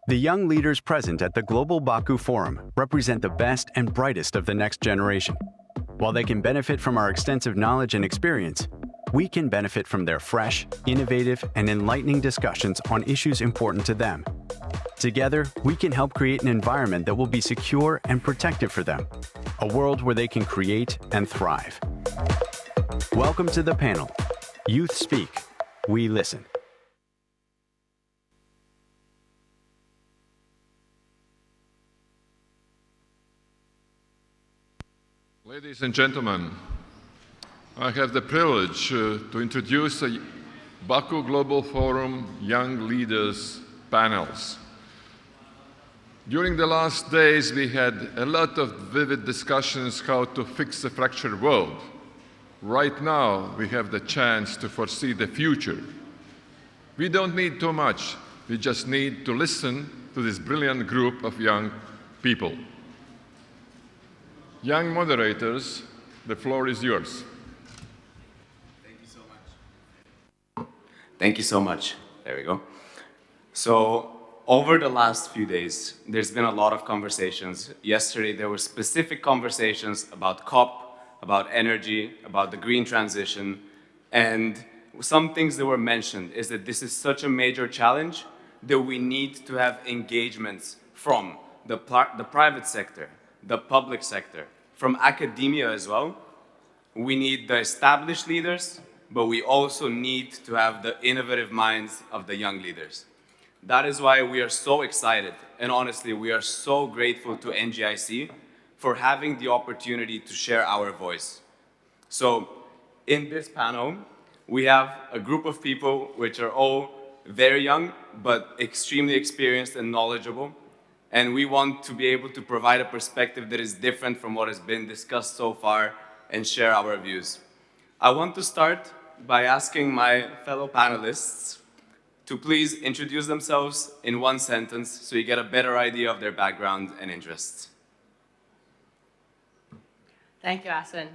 The young leaders present at the Global Baku Forum represent the best and brightest of the next generation. While they can benefit from our extensive knowledge and experience, we can benefit from their fresh, innovative, and enlightening discussions on issues important to them. Together, we can help create an environment that will be secure and protective for them, a world where they can create and thrive. Welcome to the panel. Youth Speak. We listen. Ladies and gentlemen, I have the privilege to introduce the Baku Global Forum Young Leaders panels. During the last days, we had a lot of vivid discussions how to fix the fractured world. Right now, we have the chance to foresee the future. We don't need too much. We just need to listen to this brilliant group of young people. Young moderators, the floor is yours. Thank you so much. Thank you so much. There we go. So, over the last few days, there's been a lot of conversations. Yesterday, there were specific conversations about COP, about energy, about the green transition, and some things that were mentioned is that this is such a major challenge that we need to have engagements from the private sector, the public sector, from academia as well. We need the established leaders, but we also need to have the innovative minds of the young leaders. That is why we are so excited, and honestly, we are so grateful to NGIC for having the opportunity to share our voice. So, in this panel, we have a group of people which are all very young, but extremely experienced and knowledgeable. And we want to be able to provide a perspective that is different from what has been discussed so far and share our views. I want to start by asking my fellow panelists to please introduce themselves in one sentence so you get a better idea of their background and interests. Thank you, Asen.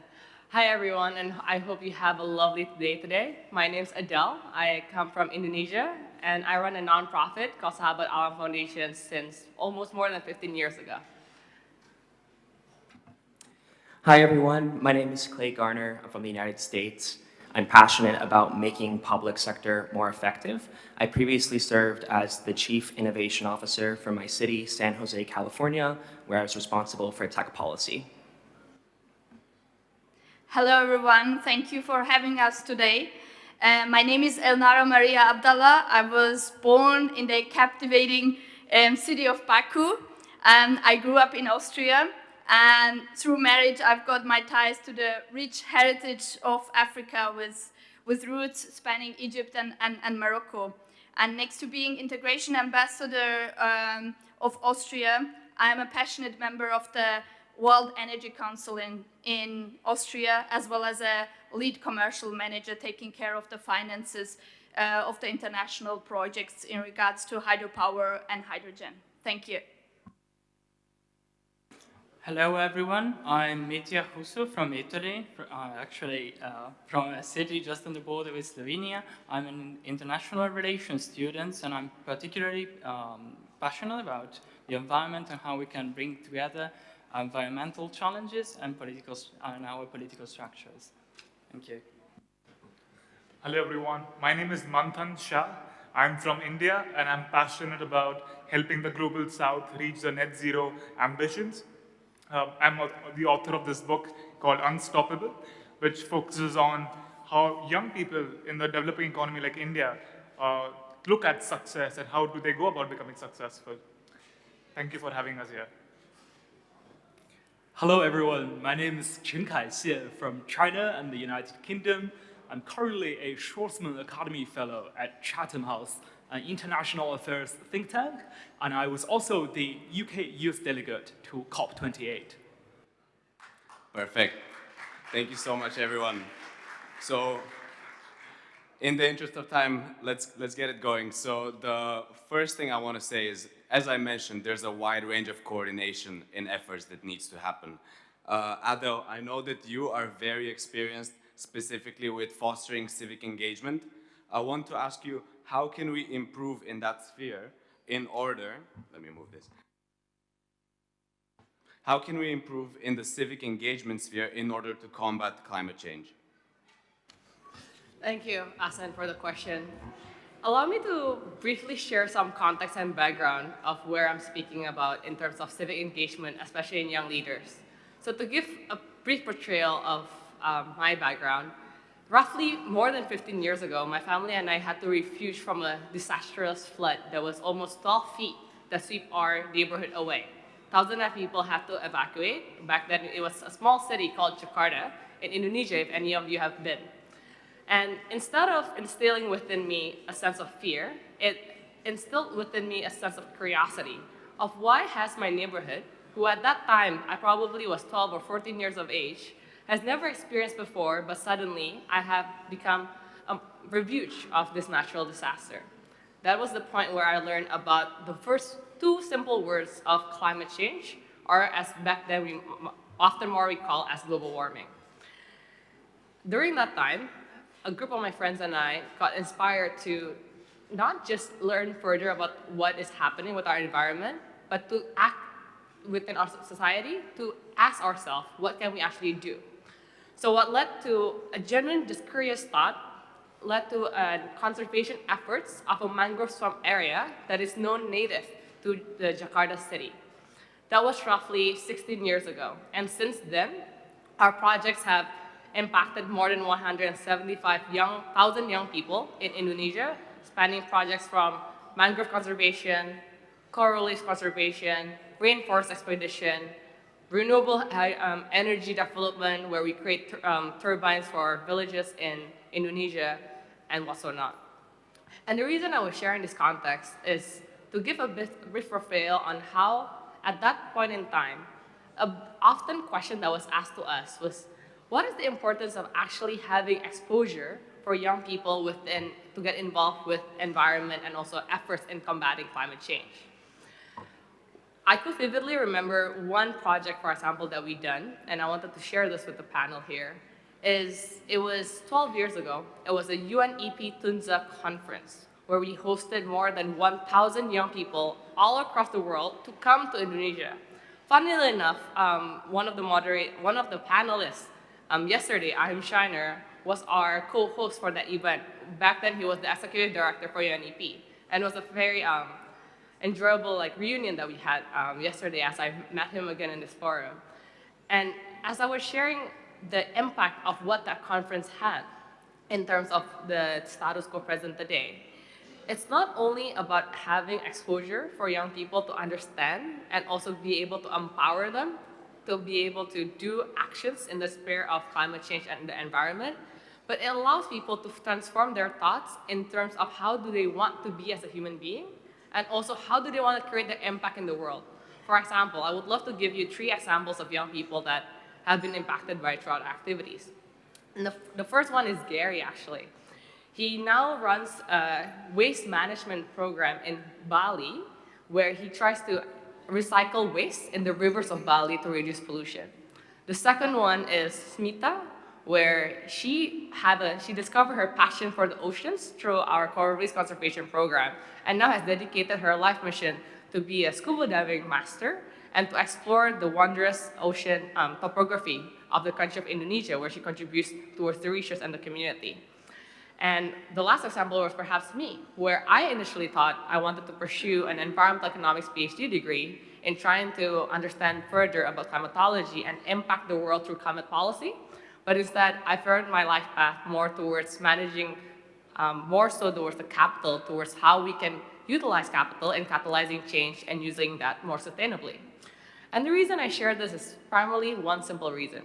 Hi, everyone, and I hope you have a lovely day today. My name's Adele. I come from Indonesia, and I run a nonprofit called Sahabat Alam Foundation since almost more than 15 years ago. Hi, everyone. My name is Garner. I'm from the United States. I'm passionate about making public sector more effective. I previously served as the Chief Innovation Officer for my city, San Jose, California, where I was responsible for tech policy. Hello, everyone. Thank you for having us today. My name is Elnara Maria Abdalla. I was born in the captivating city of Baku. I grew up in Austria. And through marriage, I've got my ties to the rich heritage of Africa with roots spanning Egypt and Morocco. And next to being integration ambassador of Austria, I'm a passionate member of the World Energy Council in Austria, as well as a lead commercial manager taking care of the finances of the international projects in regards to hydropower and hydrogen. Thank you. Hello, everyone. I'm Mitja from Italy, from a city just on the border with Slovenia. I'm an international relations student, and I'm particularly passionate about the environment and how we can bring together environmental challenges and our political structures. Thank you. Hello, everyone. My name is Manthan Shah. I'm from India, and I'm passionate about helping the Global South reach the net zero ambitions. I'm the author of this book called Unstoppable, which focuses on how young people in the developing economy like India look at success and how do they go about becoming successful. Thank you for having us here. Hello, everyone. My name is Chengkai Xie from China and the United Kingdom. I'm currently a Schwarzman Academy Fellow at Chatham House, an international affairs think tank, and I was also the UK youth delegate to COP28. Perfect. Thank you so much, everyone. So, in the interest of time, let's get it going. So the first thing I want to say is, as I mentioned, there's a wide range of coordination in efforts that needs to happen. Adele, I know that you are very experienced specifically with fostering civic engagement. I want to ask you, how can we improve in that sphere in order, let me move this. How can we improve in the civic engagement sphere in order to combat climate change? Thank you, Asen, for the question. Allow me to briefly share some context and background of where I'm speaking about in terms of civic engagement, especially in young leaders. So to give a brief portrayal of my background, roughly more than 15 years ago, my family and I had to refuge from a disastrous flood that was almost 12 feet that swept our neighborhood away. Thousands of people had to evacuate. Back then, it was a small city called Jakarta in Indonesia, if any of you have been. And instead of instilling within me a sense of fear, it instilled within me a sense of curiosity of why has my neighborhood, who at that time I probably was 12 or 14 years of age, has never experienced before, but suddenly I have become a refuge of this natural disaster. That was the point where I learned about the first two simple words of climate change, or as back then we often more recall as global warming. During that time, a group of my friends and I got inspired to not just learn further about what is happening with our environment, but to act within our society to ask ourselves, what can we actually do? So what led to a genuine, just curious thought, led to conservation efforts of a mangrove swamp area that is known native to the Jakarta city. That was roughly 16 years ago. And since then, our projects have impacted more than 175,000 young people in Indonesia, spanning projects from mangrove conservation, coral reef conservation, rainforest expedition, renewable energy development, where we create turbines for villages in Indonesia, and whatnot. And the reason I was sharing this context is to give a brief profile on how, at that point in time, an often question that was asked to us was, what is the importance of actually having exposure for young people within to get involved with environment and also efforts in combating climate change? I could vividly remember one project, for example, that we done, and I wanted to share this with the panel here, it was 12 years ago. It was a UNEP Tunza conference where we hosted more than 1,000 young people all across the world to come to Indonesia. Funnily enough, one of the panelists yesterday, Ahim Shiner, was our co-host for that event. Back then, he was the executive director for UNEP, and it was a very enjoyable reunion that we had yesterday as I met him again in this forum. And as I was sharing the impact of what that conference had in terms of the status quo present today, it's not only about having exposure for young people to understand and also be able to empower them to be able to do actions in the sphere of climate change and the environment, but it allows people to transform their thoughts in terms of how do they want to be as a human being, and also how do they want to create their impact in the world. For example, I would love to give you 3 examples of young people that have been impacted by Trout activities. And the first one is Gary, actually. He now runs a waste management program in Bali, where he tries to recycle waste in the rivers of Bali to reduce pollution. The second one is Smita, where she discovered her passion for the oceans through our coral reef conservation program, and now has dedicated her life mission to be a scuba diving master and to explore the wondrous ocean topography of the country of Indonesia, where she contributes towards the research and the community. And the last example was perhaps me, where I initially thought I wanted to pursue an environmental economics PhD degree in trying to understand further about climatology and impact the world through climate policy. But instead, I turned my life path more towards managing, more so towards the capital, towards how we can utilize capital in catalyzing change and using that more sustainably. And the reason I share this is primarily one simple reason.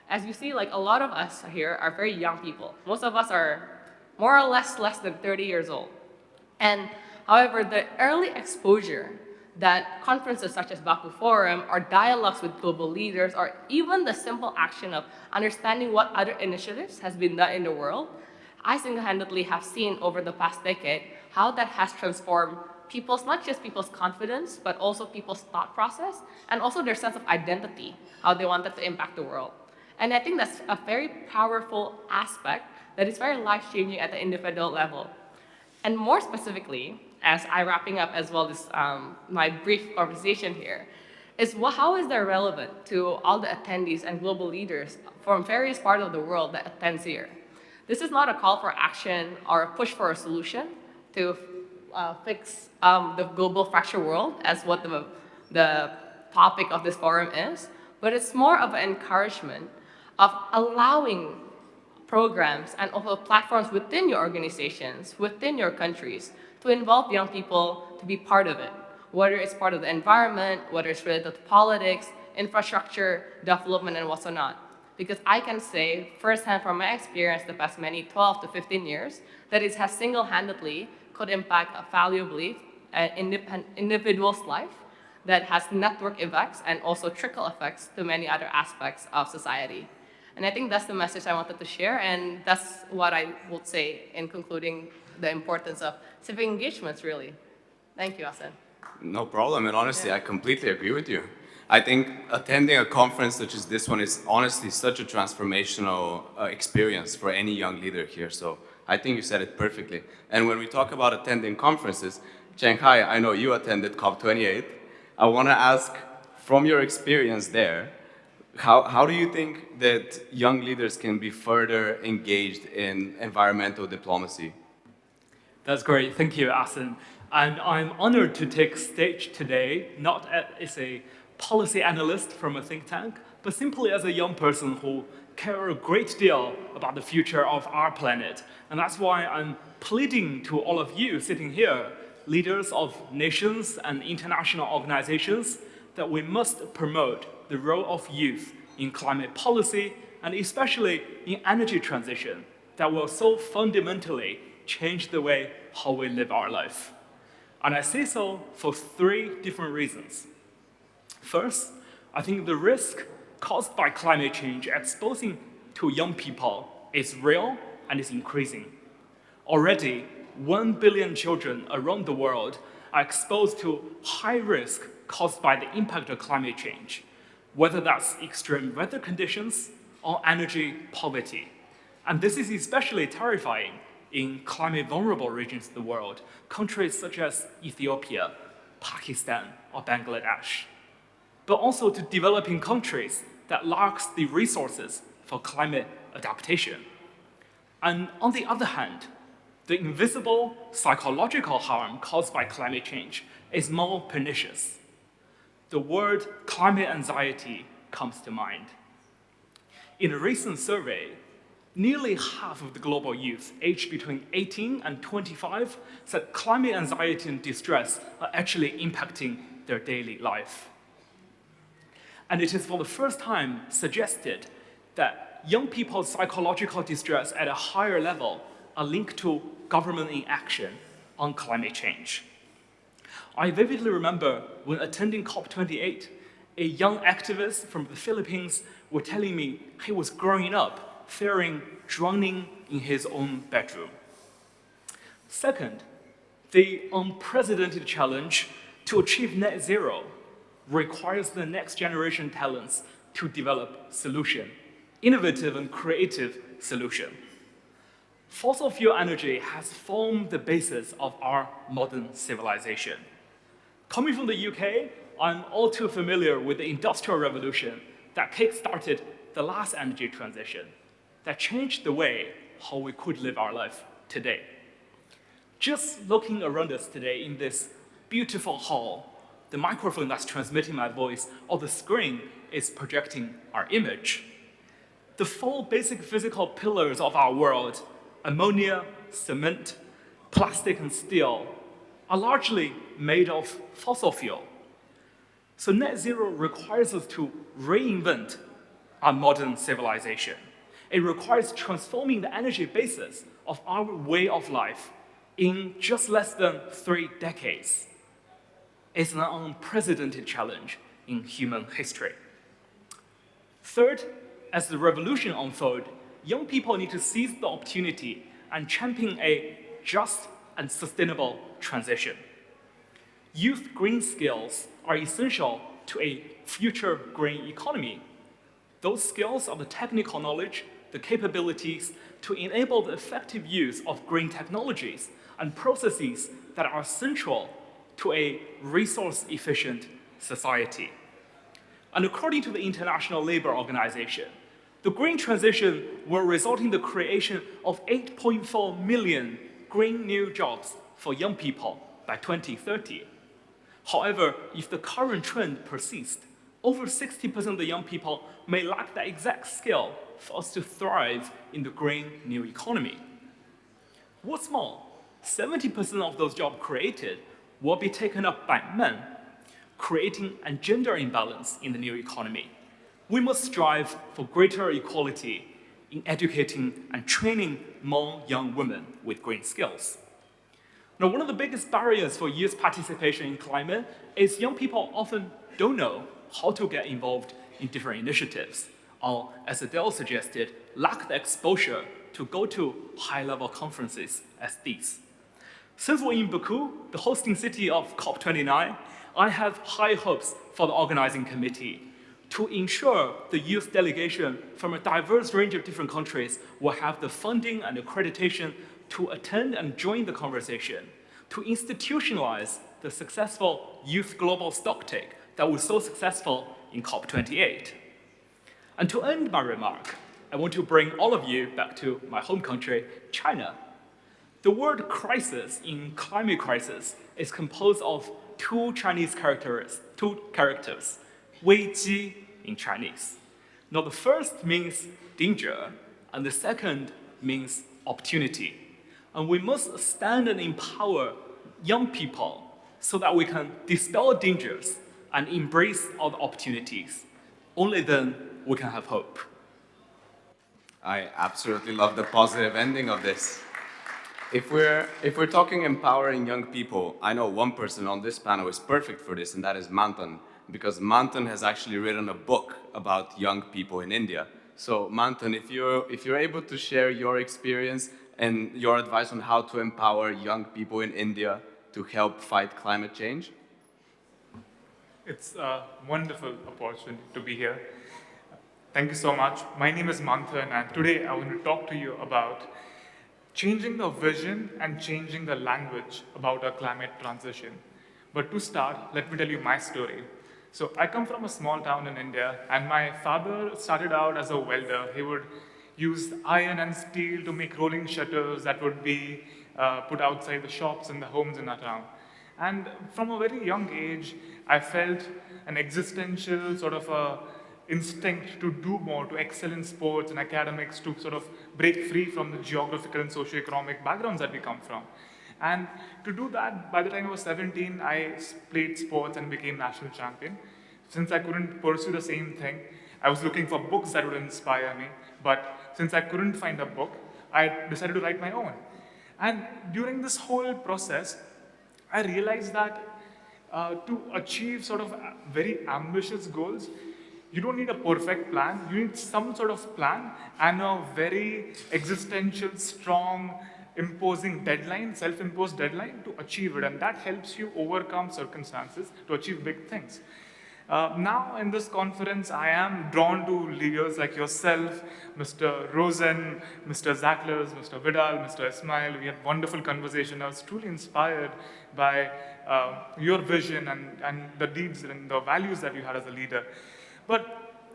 As you see, a lot of us here are very young people. Most of us are more or less than 30 years old. And however, the early exposure that conferences such as Baku Forum or dialogues with global leaders or even the simple action of understanding what other initiatives has been done in the world, I single-handedly have seen over the past decade how that has transformed not just people's confidence, but also people's thought process and also their sense of identity, how they wanted to impact the world. And I think that's a very powerful aspect that is very life-changing at the individual level. And more specifically, as I'm wrapping up as well this my brief conversation here, is how is that relevant to all the attendees and global leaders from various parts of the world that attends here? This is not a call for action or a push for a solution to fix the global fractured world, as what the topic of this forum is, but it's more of an encouragement of allowing programs and also platforms within your organizations, within your countries, to involve young people to be part of it, whether it's part of the environment, whether it's related to politics, infrastructure, development, and what's not. Because I can say firsthand from my experience the past many 12 to 15 years, that it has single-handedly could impact valuably an individual's life that has network effects and also trickle effects to many other aspects of society. And I think that's the message I wanted to share, and that's what I would say in concluding the importance of civic engagements, really. Thank you, Asen. No problem, and honestly, I completely agree with you. I think attending a conference such as this one is honestly such a transformational experience for any young leader here, so I think you said it perfectly. And when we talk about attending conferences, Chengkai, I know you attended COP28. I want to ask, from your experience there, how do you think that young leaders can be further engaged in environmental diplomacy? That's great. Thank you, Asen. And I'm honored to take stage today, not as a policy analyst from a think tank, but simply as a young person who care a great deal about the future of our planet. And that's why I'm pleading to all of you sitting here, leaders of nations and international organizations, that we must promote the role of youth in climate policy and especially in energy transition that will so fundamentally change the way how we live our life. And I say so for 3 different reasons. First, I think the risk caused by climate change exposing to young people is real and is increasing. Already, 1 billion children around the world are exposed to high risk caused by the impact of climate change, whether that's extreme weather conditions or energy poverty. And this is especially terrifying in climate vulnerable regions of the world, countries such as Ethiopia, Pakistan, or Bangladesh, but also to developing countries that lacks the resources for climate adaptation. And on the other hand, the invisible psychological harm caused by climate change is more pernicious. The word climate anxiety comes to mind. In a recent survey, nearly half of the global youth aged between 18 and 25 said climate anxiety and distress are actually impacting their daily life. And it is for the first time suggested that young people's psychological distress at a higher level are linked to government inaction on climate change. I vividly remember when attending COP28, a young activist from the Philippines was telling me he was growing up fearing drowning in his own bedroom. Second, the unprecedented challenge to achieve net zero requires the next generation talents to develop solutions, innovative and creative solutions. Fossil fuel energy has formed the basis of our modern civilization. Coming from the UK, I'm all too familiar with the Industrial Revolution that kick-started the last energy transition, that changed the way how we could live our life today. Just looking around us today in this beautiful hall, the microphone that's transmitting my voice or the screen is projecting our image. The 4 basic physical pillars of our world, ammonia, cement, plastic, and steel, are largely made of fossil fuel. So net zero requires us to reinvent our modern civilization. It requires transforming the energy basis of our way of life in just less than 3 decades. It's an unprecedented challenge in human history. Third, as the revolution unfolds, young people need to seize the opportunity and champion a just and sustainable transition. Youth green skills are essential to a future green economy. Those skills are the technical knowledge, the capabilities to enable the effective use of green technologies and processes that are central to a resource-efficient society. And according to the International Labour Organization, the green transition will result in the creation of 8.4 million green new jobs for young people by 2030. However, if the current trend persists, over 60% of the young people may lack the exact skill for us to thrive in the green new economy. What's more, 70% of those jobs created will be taken up by men, creating a gender imbalance in the new economy. We must strive for greater equality in educating and training more young women with green skills. Now, one of the biggest barriers for youth participation in climate is young people often don't know how to get involved in different initiatives, or, as Adele suggested, lack the exposure to go to high-level conferences as these. Since we're in Baku, the hosting city of COP29, I have high hopes for the organizing committee to ensure the youth delegation from a diverse range of different countries will have the funding and accreditation to attend and join the conversation, to institutionalize the successful youth global stocktake that was so successful in COP28. And to end my remark, I want to bring all of you back to my home country, China. The word crisis in climate crisis is composed of two characters, 危机 in Chinese. Now the first means danger, and the second means opportunity. And we must stand and empower young people so that we can dispel dangers and embrace all the opportunities. Only then we can have hope. I absolutely love the positive ending of this. If we're talking empowering young people, I know one person on this panel is perfect for this, and that is Manthan, because Manthan has actually written a book about young people in India. So Manthan, if you're able to share your experience and your advice on how to empower young people in India to help fight climate change. It's a wonderful opportunity to be here. Thank you so much. My name is Manthan, and today I want to talk to you about changing the vision and changing the language about our climate transition. But to start, let me tell you my story. So I come from a small town in India, and my father started out as a welder. He would use iron and steel to make rolling shutters that would be put outside the shops and the homes in our town. And from a very young age, I felt an existential sort of a instinct to do more, to excel in sports and academics, to sort of break free from the geographical and socioeconomic backgrounds that we come from. And to do that, by the time I was 17, I played sports and became national champion. Since I couldn't pursue the same thing, I was looking for books that would inspire me. But since I couldn't find a book, I decided to write my own. And during this whole process, I realized that to achieve sort of very ambitious goals, you don't need a perfect plan. You need some sort of plan and a very existential, strong, imposing deadline, self-imposed deadline to achieve it. And that helps you overcome circumstances to achieve big things. Now in this conference, I am drawn to leaders like yourself, Mr. Rosen, Mr. Zacklers, Mr. Vidal, Mr. Ismail. We had wonderful conversation. I was truly inspired by your vision and the deeds and the values that you had as a leader. But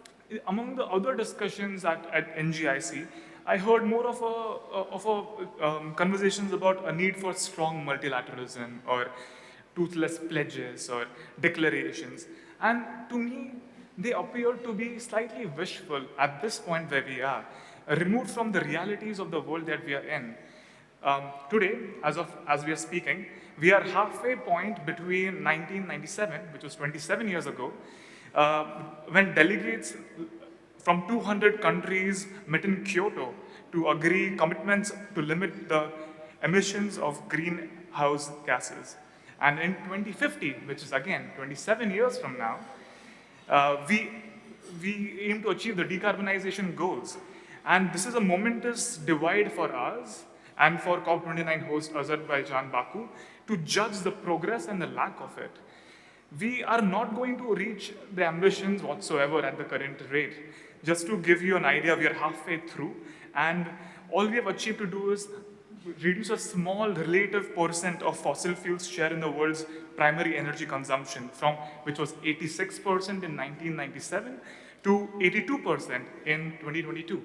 among the other discussions at NGIC, I heard more of conversations about a need for strong multilateralism or toothless pledges or declarations. And to me, they appear to be slightly wishful at this point where we are, removed from the realities of the world that we are in. Today, as we are speaking, we are halfway point between 1997, which was 27 years ago, when delegates from 200 countries met in Kyoto to agree commitments to limit the emissions of greenhouse gases. And in 2050, which is again 27 years from now, we aim to achieve the decarbonization goals. And this is a momentous divide for us and for COP29 host Azerbaijan, Baku, to judge the progress and the lack of it. We are not going to reach the ambitions whatsoever at the current rate. Just to give you an idea, we are halfway through, and all we have achieved to do is reduce a small relative percent of fossil fuels share in the world's primary energy consumption, from which was 86% in 1997 to 82% in 2022.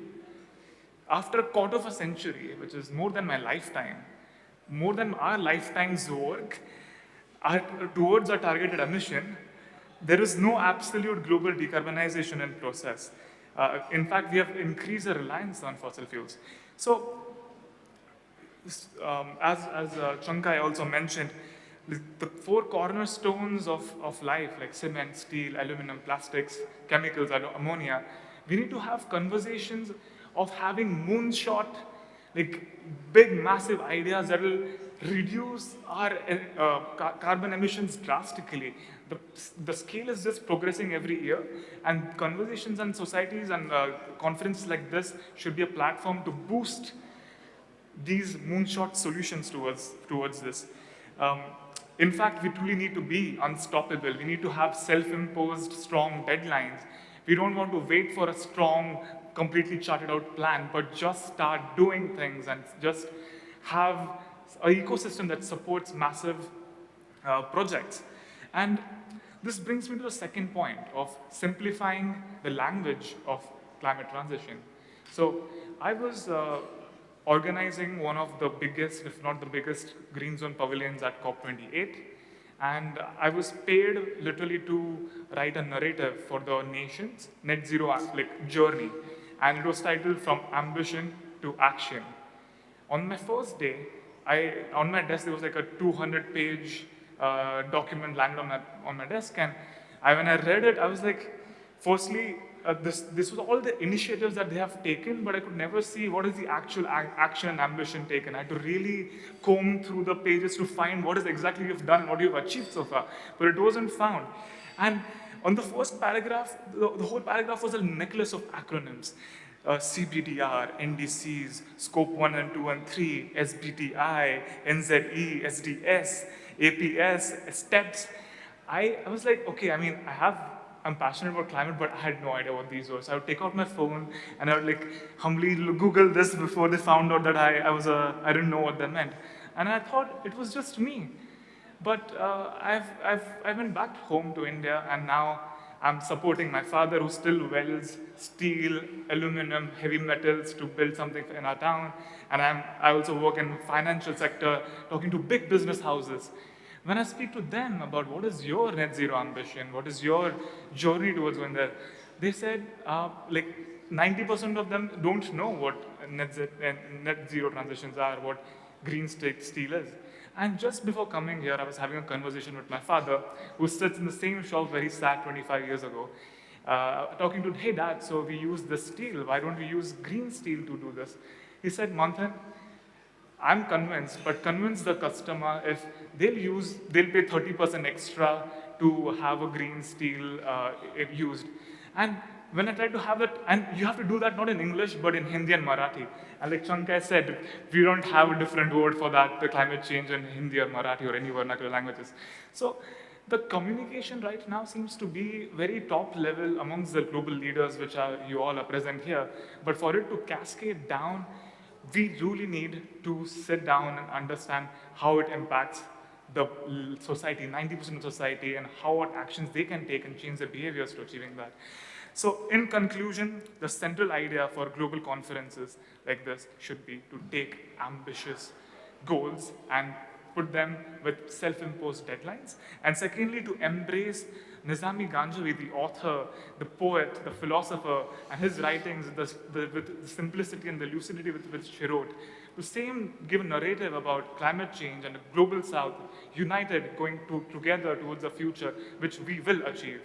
After a quarter of a century, which is more than my lifetime, more than our lifetime's work towards our targeted emission, there is no absolute global decarbonization in process. In fact, we have increased our reliance on fossil fuels. So, as Chengkai also mentioned, the four cornerstones of life, like cement, steel, aluminum, plastics, chemicals, ammonia, we need to have conversations of having moonshot, like big, massive ideas that will reduce our carbon emissions drastically. The scale is just progressing every year, and conversations and societies and conferences like this should be a platform to boost these moonshot solutions towards this. In fact, we truly need to be unstoppable. We need to have self-imposed strong deadlines. We don't want to wait for a strong, completely charted out plan, but just start doing things and just have an ecosystem that supports massive projects. And this brings me to the second point of simplifying the language of climate transition. So I was organizing one of the biggest, if not the biggest, green zone pavilions at COP28. And I was paid literally to write a narrative for the nation's net zero journey. And it was titled From Ambition to Action. On my first day, on my desk, there was like a 200-page document landed on my desk. And when I read it, I was like, firstly, this was all the initiatives that they have taken, but I could never see what is the actual action and ambition taken. I had to really comb through the pages to find what is exactly you've done, what you've achieved so far, but it wasn't found. And on the first paragraph, the whole paragraph was a necklace of acronyms. CBDR, NDCs, Scope 1 and 2 and 3, SBTI, NZE, SDS, APS, STEPS. I was like, okay, I mean, I'm passionate about climate, but I had no idea what these were. So I would take out my phone and I would like humbly Google this before they found out that I didn't know what they meant. And I thought it was just me. But I went back home to India, and now I'm supporting my father, who still welds steel, aluminum, heavy metals to build something in our town. And I also work in the financial sector, talking to big business houses. When I speak to them about what is your net zero ambition, what is your journey towards going there, they said like 90% of them don't know what net zero transitions are, what green steel is. And just before coming here, I was having a conversation with my father, who sits in the same shop where he sat 25 years ago, talking to, hey dad, so we use this steel, why don't we use green steel to do this? He said, Manthan, I'm convinced, but convince the customer if they'll pay 30% extra to have a green steel used. And when I tried to have that, and you have to do that not in English, but in Hindi and Marathi. And like Chengkai said, we don't have a different word for that, the climate change in Hindi or Marathi or any vernacular languages. So the communication right now seems to be very top level amongst the global leaders, which you all are present here. But for it to cascade down, we really need to sit down and understand how it impacts the society, 90% of society, and what actions they can take and change their behaviors to achieving that. So in conclusion, the central idea for global conferences like this should be to take ambitious goals and put them with self-imposed deadlines. And secondly, to embrace Nizami Ganjavi, the author, the poet, the philosopher, and his writings with the simplicity and the lucidity with which he wrote. To give a narrative about climate change and the global south, united, going together towards a future which we will achieve.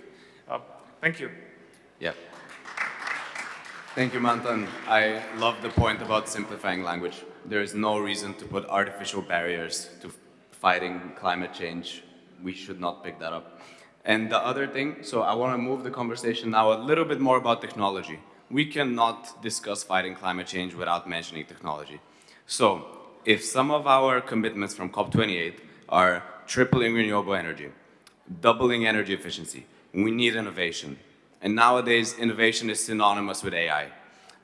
Thank you. Yeah. Thank you, Manthan. I love the point about simplifying language. There is no reason to put artificial barriers to fighting climate change. We should not pick that up. And the other thing, so I want to move the conversation now a little bit more about technology. We cannot discuss fighting climate change without mentioning technology. So if some of our commitments from COP28 are tripling renewable energy, doubling energy efficiency, we need innovation. And nowadays, innovation is synonymous with AI.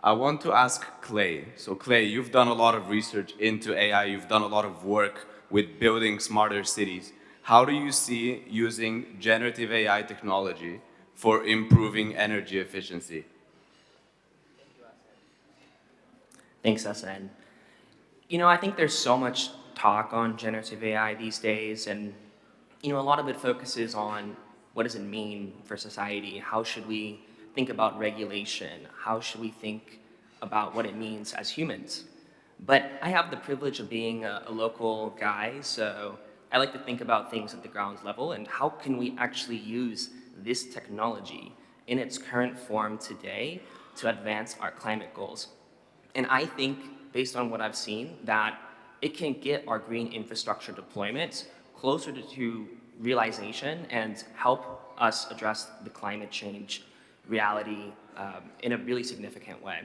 I want to ask Clay. So Clay, you've done a lot of research into AI. You've done a lot of work with building smarter cities. How do you see using generative AI technology for improving energy efficiency? Thanks, SN. You know, I think there's so much talk on generative AI these days, and you know, a lot of it focuses on what does it mean for society? How should we think about regulation? How should we think about what it means as humans? But I have the privilege of being a local guy, so I like to think about things at the ground level and how can we actually use this technology in its current form today to advance our climate goals. And I think, based on what I've seen, that it can get our green infrastructure deployments closer to realization and help us address the climate change reality in a really significant way.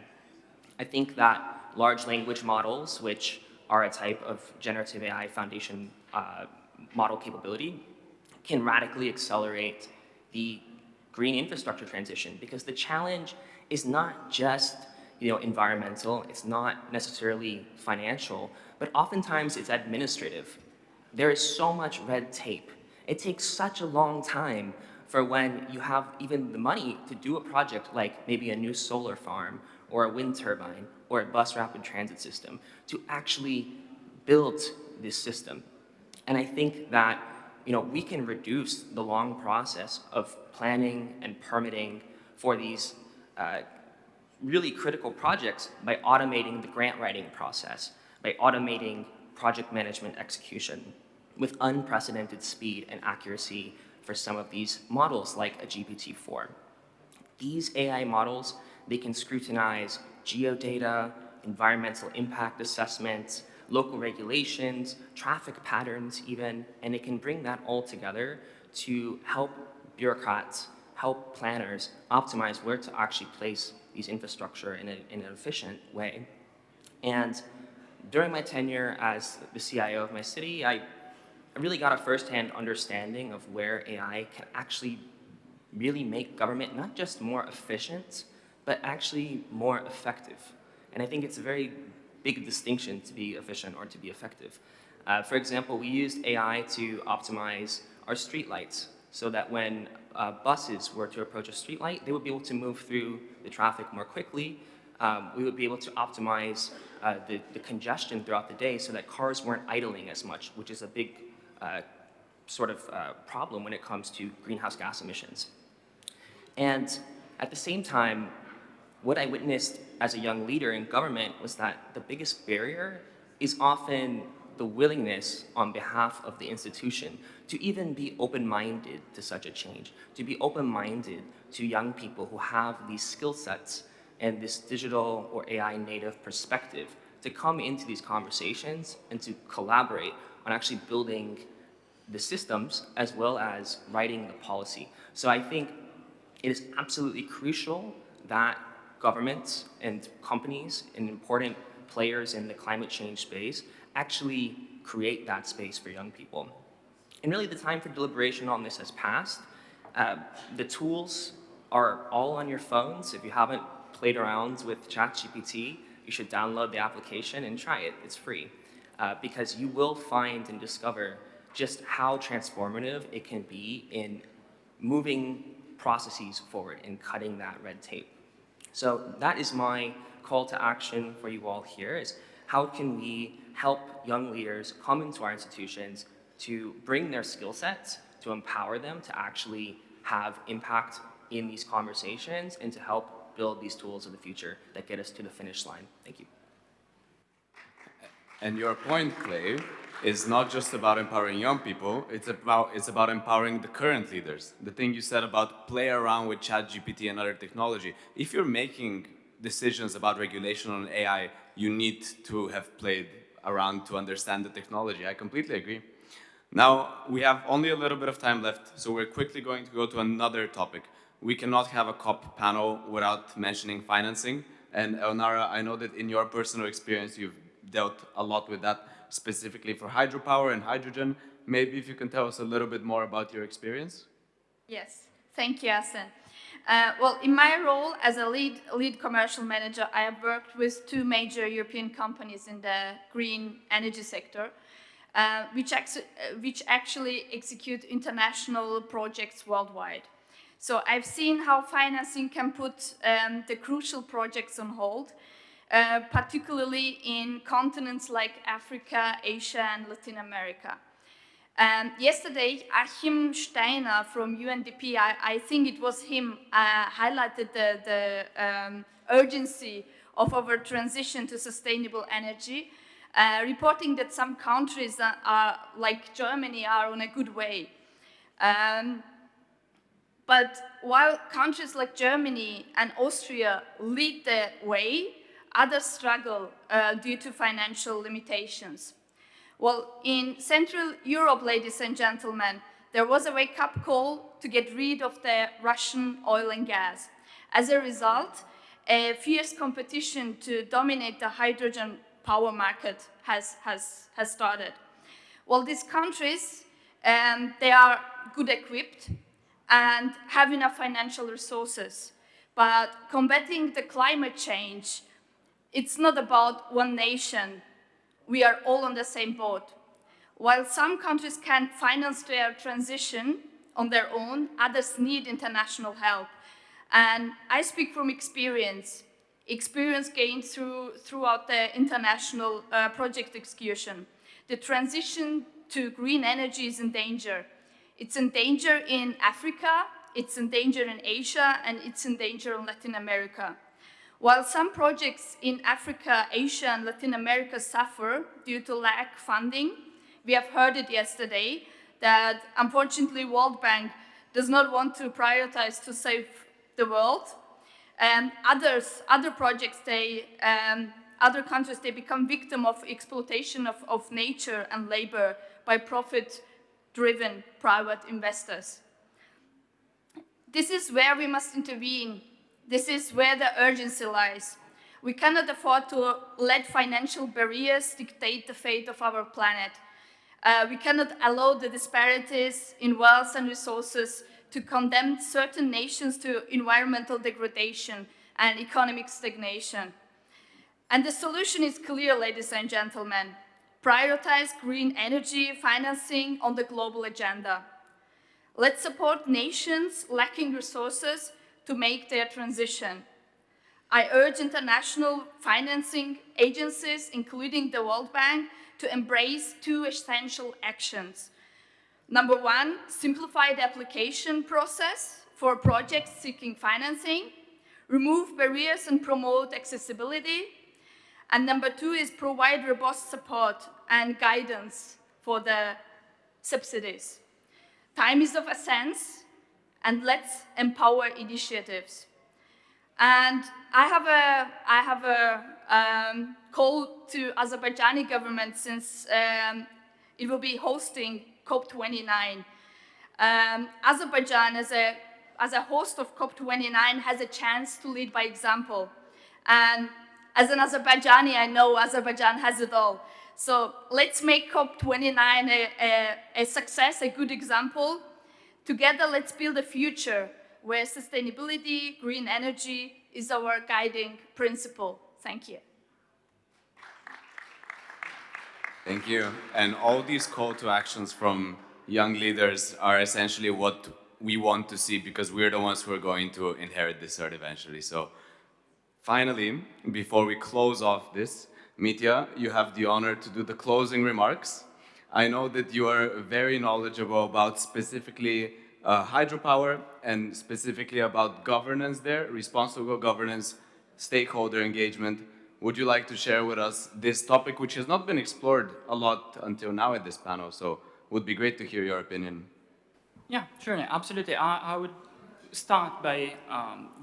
I think that large language models, which are a type of generative AI foundation model capability, can radically accelerate the green infrastructure transition, because the challenge is not just environmental, it's not necessarily financial, but oftentimes it's administrative. There is so much red tape. It takes such a long time for when you have even the money to do a project like maybe a new solar farm or a wind turbine or a bus rapid transit system to actually build this system. And I think that we can reduce the long process of planning and permitting for these really critical projects by automating the grant writing process, by automating project management execution with unprecedented speed and accuracy for some of these models like a GPT-4. These AI models, they can scrutinize geodata, environmental impact assessments, local regulations, traffic patterns even, and it can bring that all together to help bureaucrats, help planners optimize where to actually place these infrastructure in an efficient way. And during my tenure as the CIO of my city, I really got a firsthand understanding of where AI can actually really make government not just more efficient, but actually more effective. And I think it's a very big distinction to be efficient or to be effective. For example, we used AI to optimize our streetlights so that when buses were to approach a streetlight, they would be able to move through the traffic more quickly. We would be able to optimize the congestion throughout the day so that cars weren't idling as much, which is a big problem when it comes to greenhouse gas emissions. And at the same time, what I witnessed as a young leader in government was that the biggest barrier is often the willingness on behalf of the institution to even be open-minded to such a change, to be open-minded to young people who have these skill sets and this digital or AI native perspective to come into these conversations and to collaborate on actually building the systems as well as writing the policy. So I think it is absolutely crucial that governments and companies and important players in the climate change space actually create that space for young people. And really the time for deliberation on this has passed. The tools are all on your phones. If you haven't played around with ChatGPT, you should download the application and try it. It's free. Because you will find and discover just how transformative it can be in moving processes forward and cutting that red tape. So that is my call to action for you all here, is how can we help young leaders come into our institutions to bring their skill sets, to empower them to actually have impact in these conversations and to help build these tools of the future that get us to the finish line. Thank you. And your point, Clay, is not just about empowering young people, it's about empowering the current leaders. The thing you said about play around with ChatGPT and other technology. If you're making decisions about regulation on AI, you need to have played around to understand the technology. I completely agree. Now, we have only a little bit of time left, so we're quickly going to go to another topic. We cannot have a COP panel without mentioning financing. And Elnara, I know that in your personal experience, you've dealt a lot with that, specifically for hydropower and hydrogen. Maybe if you can tell us a little bit more about your experience? Yes, thank you, Asen. Well, in my role as a lead commercial manager, I have worked with two major European companies in the green energy sector, which actually execute international projects worldwide. So I've seen how financing can put the crucial projects on hold, particularly in continents like Africa, Asia, and Latin America. Yesterday, Achim Steiner from UNDP, I think it was him, highlighted the urgency of our transition to sustainable energy, reporting that some countries like Germany are on a good way. But while countries like Germany and Austria lead the way, others struggle due to financial limitations. Well, in Central Europe, ladies and gentlemen, there was a wake-up call to get rid of the Russian oil and gas. As a result, a fierce competition to dominate the hydrogen power market has started. Well, these countries, they are good equipped and have enough financial resources. But combating the climate change, it's not about one nation. We are all on the same boat. While some countries can finance their transition on their own, others need international help. And I speak from experience gained throughout the international project execution. The transition to green energy is in danger. It's in danger in Africa, it's in danger in Asia, and it's in danger in Latin America. While some projects in Africa, Asia, and Latin America suffer due to lack funding, we have heard it yesterday that unfortunately World Bank does not want to prioritize to save the world. Other projects, other countries, they become victim of exploitation of nature and labor by profit-driven private investors. This is where we must intervene. This is where the urgency lies. We cannot afford to let financial barriers dictate the fate of our planet. We cannot allow the disparities in wealth and resources to condemn certain nations to environmental degradation and economic stagnation. And the solution is clear, ladies and gentlemen. Prioritize green energy financing on the global agenda. Let's support nations lacking resources to make their transition. I urge international financing agencies, including the World Bank, to embrace two essential actions. Number one, simplify the application process for projects seeking financing, remove barriers and promote accessibility. And number two is provide robust support and guidance for the subsidies. Time is of essence, and let's empower initiatives. And I have a call to Azerbaijani government, since it will be hosting COP29. Azerbaijan, as a host of COP29, has a chance to lead by example. And as an Azerbaijani, I know Azerbaijan has it all. So let's make COP29 a success, a good example. Together, let's build a future where sustainability, green energy is our guiding principle. Thank you. Thank you. And all these call to actions from young leaders are essentially what we want to see, because we're the ones who are going to inherit this earth eventually. So finally, before we close off this, Mitja, you have the honor to do the closing remarks. I know that you are very knowledgeable about specifically hydropower and specifically about governance there, responsible governance, stakeholder engagement. Would you like to share with us this topic, which has not been explored a lot until now at this panel? So it would be great to hear your opinion. Yeah, sure, absolutely. I would start by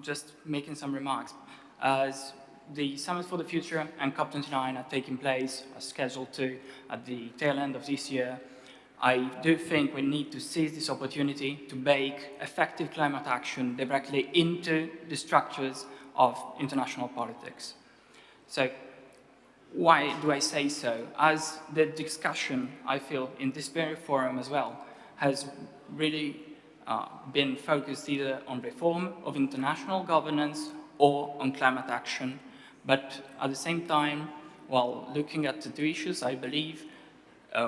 just making some remarks. As the Summit for the Future and COP29 are taking place, are scheduled to at the tail end of this year, I do think we need to seize this opportunity to bake effective climate action directly into the structures of international politics. So why do I say so? As the discussion, I feel, in this very forum as well, has really been focused either on reform of international governance or on climate action. But at the same time, while looking at the two issues, I believe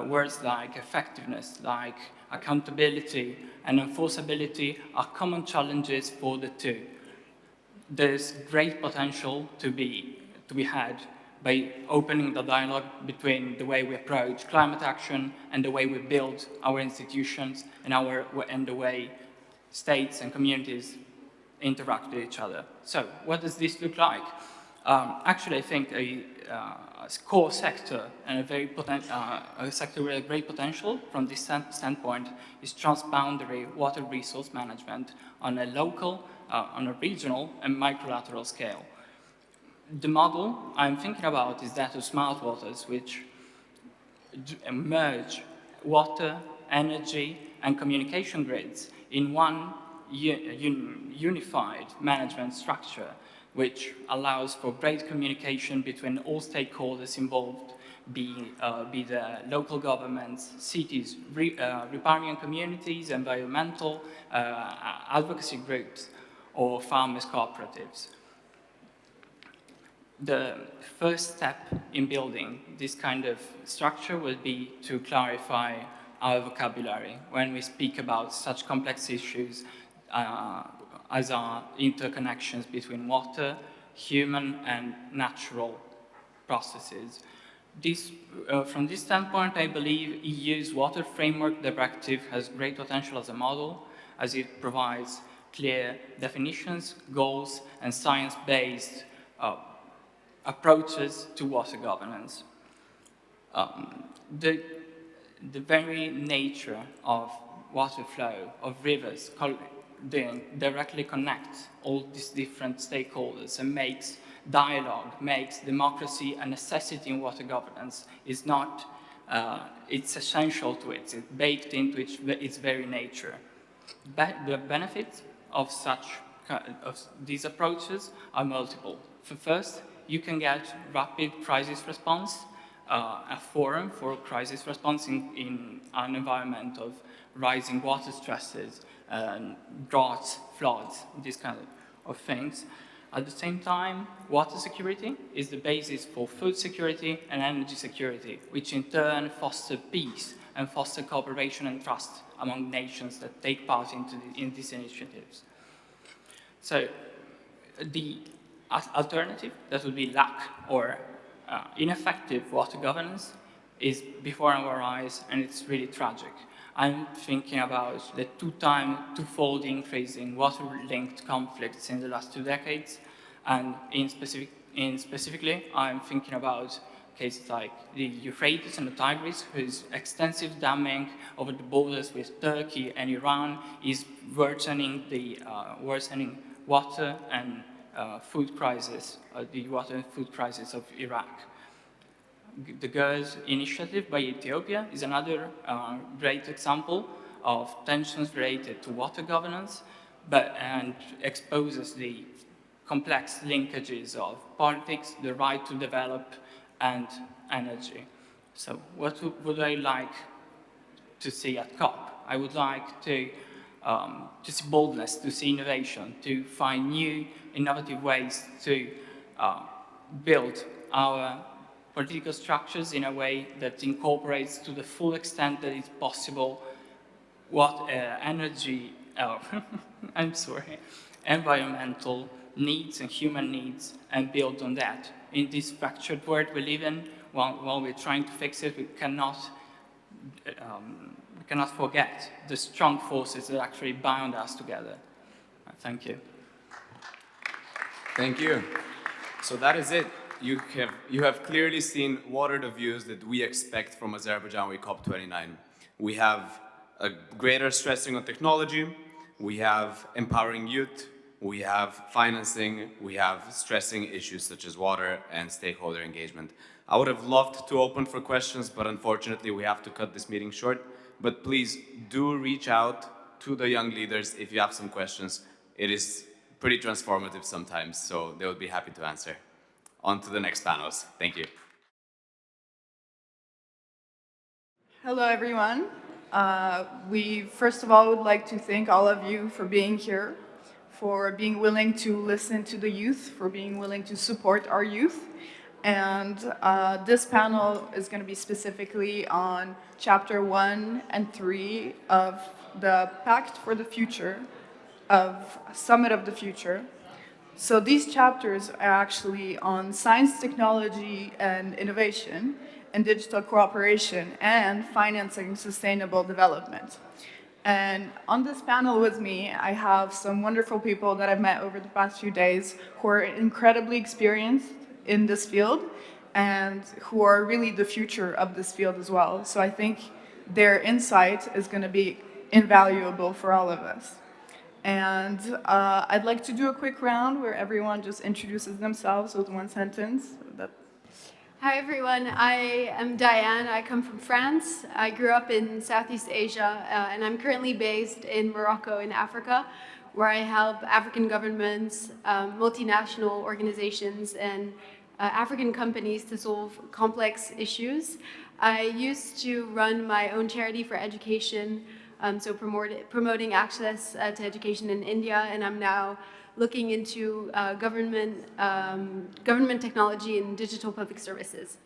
words like effectiveness, like accountability and enforceability are common challenges for the two. There's great potential to be had by opening the dialogue between the way we approach climate action and the way we build our institutions and the way states and communities interact with each other. So what does this look like? Actually, I think a core sector and a sector with a great potential from this standpoint is transboundary water resource management on a local, on a regional and microlateral scale. The model I'm thinking about is that of smart waters, which merge water, energy, and communication grids in one unified management structure, which allows for great communication between all stakeholders involved, be the local governments, cities, riparian communities, environmental advocacy groups, or farmers' cooperatives. The first step in building this kind of structure would be to clarify our vocabulary when we speak about such complex issues as our interconnections between water, human, and natural processes. From this standpoint, I believe EU's Water Framework Directive has great potential as a model, as it provides clear definitions, goals, and science-based approaches to water governance. The very nature of water flow, of rivers, directly connects all these different stakeholders and makes dialogue, makes democracy a necessity in water governance. It's not, it's essential to it, it's baked into its very nature. The benefits of these approaches are multiple. First, you can get rapid crisis response, a forum for crisis response in an environment of rising water stresses, droughts, floods, these kind of things. At the same time, water security is the basis for food security and energy security, which in turn foster peace and foster cooperation and trust among nations that take part in these initiatives. So the alternative, that would be lack or ineffective water governance, is before our eyes, and it's really tragic. I'm thinking about the twofold increase in water-linked conflicts in the last 2 decades, and specifically, I'm thinking about cases like the Euphrates and the Tigris, whose extensive damming over the borders with Turkey and Iran is worsening the water and food crisis, the water and food crisis of Iraq. The GERS initiative by Ethiopia is another great example of tensions related to water governance, and exposes the complex linkages of politics, the right to develop, and energy. So what would I like to see at COP? I would like to see boldness, to see innovation, to find new innovative ways to build our political structures in a way that incorporates to the full extent that it's possible what environmental needs and human needs, and build on that. In this fractured world we live in, while we're trying to fix it, we cannot forget the strong forces that actually bind us together. Thank you. Thank you. So that is it. You have clearly seen what are the views that we expect from Azerbaijan with COP29. We have a greater stressing on technology, we have empowering youth, we have financing, we have stressing issues such as water and stakeholder engagement. I would have loved to open for questions, but unfortunately we have to cut this meeting short. But please do reach out to the young leaders if you have some questions. It is pretty transformative sometimes, so they would be happy to answer. On to the next panels. Thank you. Hello, everyone. We first of all would like to thank all of you for being here, for being willing to listen to the youth, for being willing to support our youth. And this panel is going to be specifically on Chapter 1 and 3 of the Pact for the Future, of Summit of the Future. So these chapters are actually on science, technology, and innovation, and digital cooperation, and financing sustainable development. And on this panel with me, I have some wonderful people that I've met over the past few days who are incredibly experienced in this field and who are really the future of this field as well. So I think their insight is going to be invaluable for all of us. And I'd like to do a quick round where everyone just introduces themselves with one sentence. Hi everyone, I am Diane. I come from France. I grew up in Southeast Asia and I'm currently based in Morocco in Africa, where I help African governments, multinational organizations and African companies to solve complex issues. I used to run my own charity for education, so promoting access to education in India, and I'm now looking into government technology and digital public services.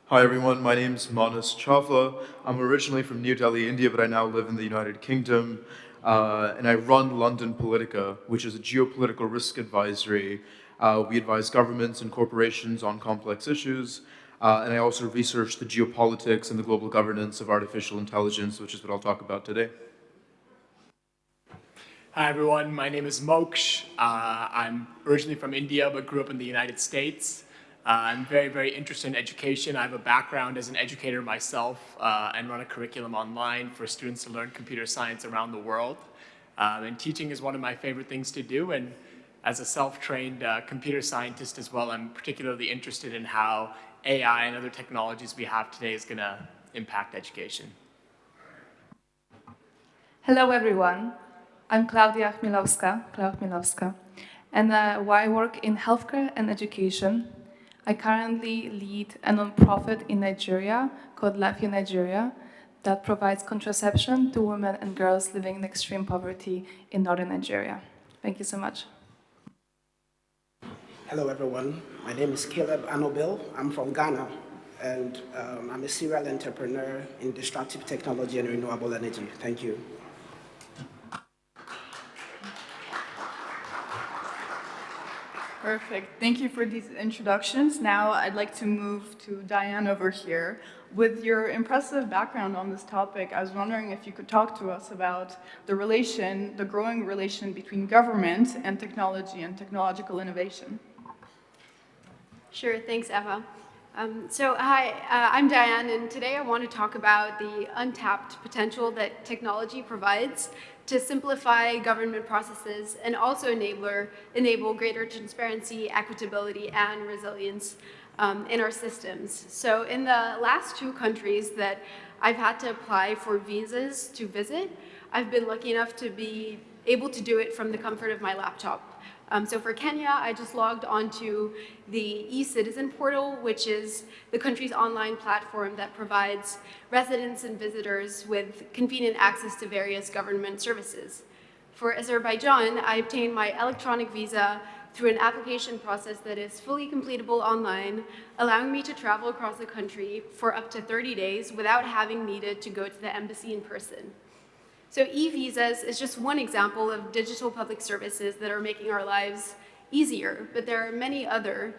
Hi everyone, my name is Chawla. I'm originally from New Delhi, India, but I now live in the United Kingdom. And I run London Politica, which is a geopolitical risk advisory. We advise governments and corporations on complex issues. And I also research the geopolitics and the global governance of artificial intelligence, which is what I'll talk about today. Hi everyone, my name is Moksh. I'm originally from India but grew up in the United States. I'm very, very interested in education. I have a background as an educator myself and run a curriculum online for students to learn computer science around the world. And teaching is one of my favorite things to do, and as a self-trained computer scientist as well, I'm particularly interested in how AI and other technologies we have today is going to impact education. Hello everyone. I'm Klau Chmielowska, and while I work in healthcare and education, I currently lead a non-profit in Nigeria called Latvia, Nigeria, that provides contraception to women and girls living in extreme poverty in northern Nigeria. Thank you so much. Hello everyone, my name is Caleb Anobil. I'm from Ghana, and I'm a serial entrepreneur in disruptive technology and renewable energy. Thank you. Perfect. Thank you for these introductions. Now I'd like to move to Diane over here. With your impressive background on this topic, I was wondering if you could talk to us about the growing relation between government and technology and technological innovation. Sure, thanks Eva. Hi, I'm Diane, and today I want to talk about the untapped potential that technology provides to simplify government processes and also enable greater transparency, equitability, and resilience in our systems. So in the last 2 countries that I've had to apply for visas to visit, I've been lucky enough to be able to do it from the comfort of my laptop. So for Kenya, I just logged onto the e-Citizen portal, which is the country's online platform that provides residents and visitors with convenient access to various government services. For Azerbaijan, I obtained my electronic visa through an application process that is fully completable online, allowing me to travel across the country for up to 30 days without having needed to go to the embassy in person. So e-visas is just one example of digital public services that are making our lives easier, but there are many other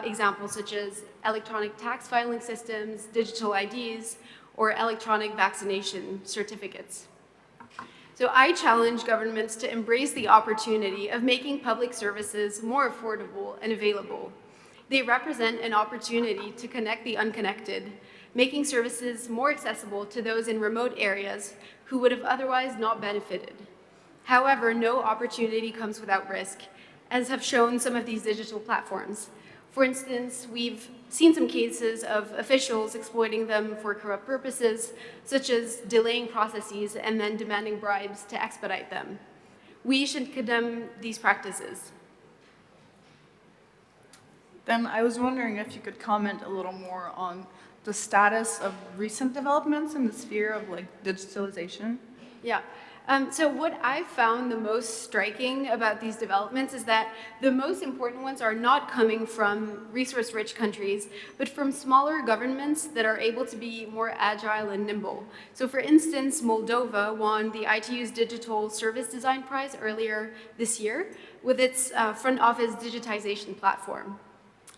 examples such as electronic tax filing systems, digital IDs, or electronic vaccination certificates. So I challenge governments to embrace the opportunity of making public services more affordable and available. They represent an opportunity to connect the unconnected, making services more accessible to those in remote areas who would have otherwise not benefited. However, no opportunity comes without risk, as have shown some of these digital platforms. For instance, we've seen some cases of officials exploiting them for corrupt purposes, such as delaying processes and then demanding bribes to expedite them. We should condemn these practices. Then I was wondering if you could comment a little more on the status of recent developments in the sphere of like digitalization? Yeah. So what I found the most striking about these developments is that the most important ones are not coming from resource-rich countries, but from smaller governments that are able to be more agile and nimble. So for instance, Moldova won the ITU's Digital Service Design Prize earlier this year with its front office digitization platform.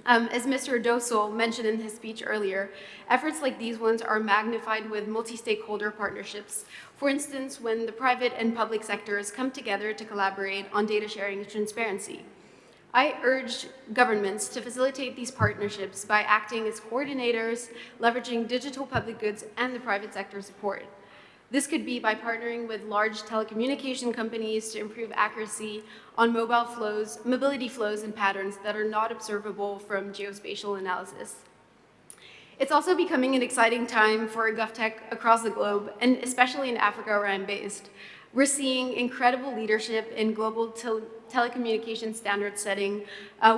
As Mr. Dosol mentioned in his speech earlier, efforts like these ones are magnified with multi-stakeholder partnerships. For instance, when the private and public sectors come together to collaborate on data sharing and transparency. I urge governments to facilitate these partnerships by acting as coordinators, leveraging digital public goods and the private sector support. This could be by partnering with large telecommunication companies to improve accuracy on mobility flows and patterns that are not observable from geospatial analysis. It's also becoming an exciting time for GovTech across the globe, and especially in Africa where I'm based. We're seeing incredible leadership in global telecommunication standard setting,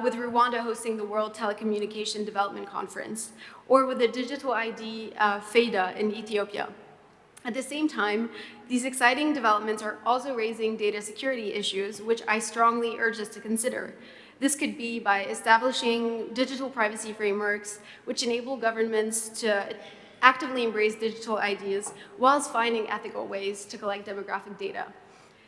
with Rwanda hosting the World Telecommunication Development Conference, or with the Digital ID FEDA in Ethiopia. At the same time, these exciting developments are also raising data security issues, which I strongly urge us to consider. This could be by establishing digital privacy frameworks, which enable governments to actively embrace digital ideas whilst finding ethical ways to collect demographic data.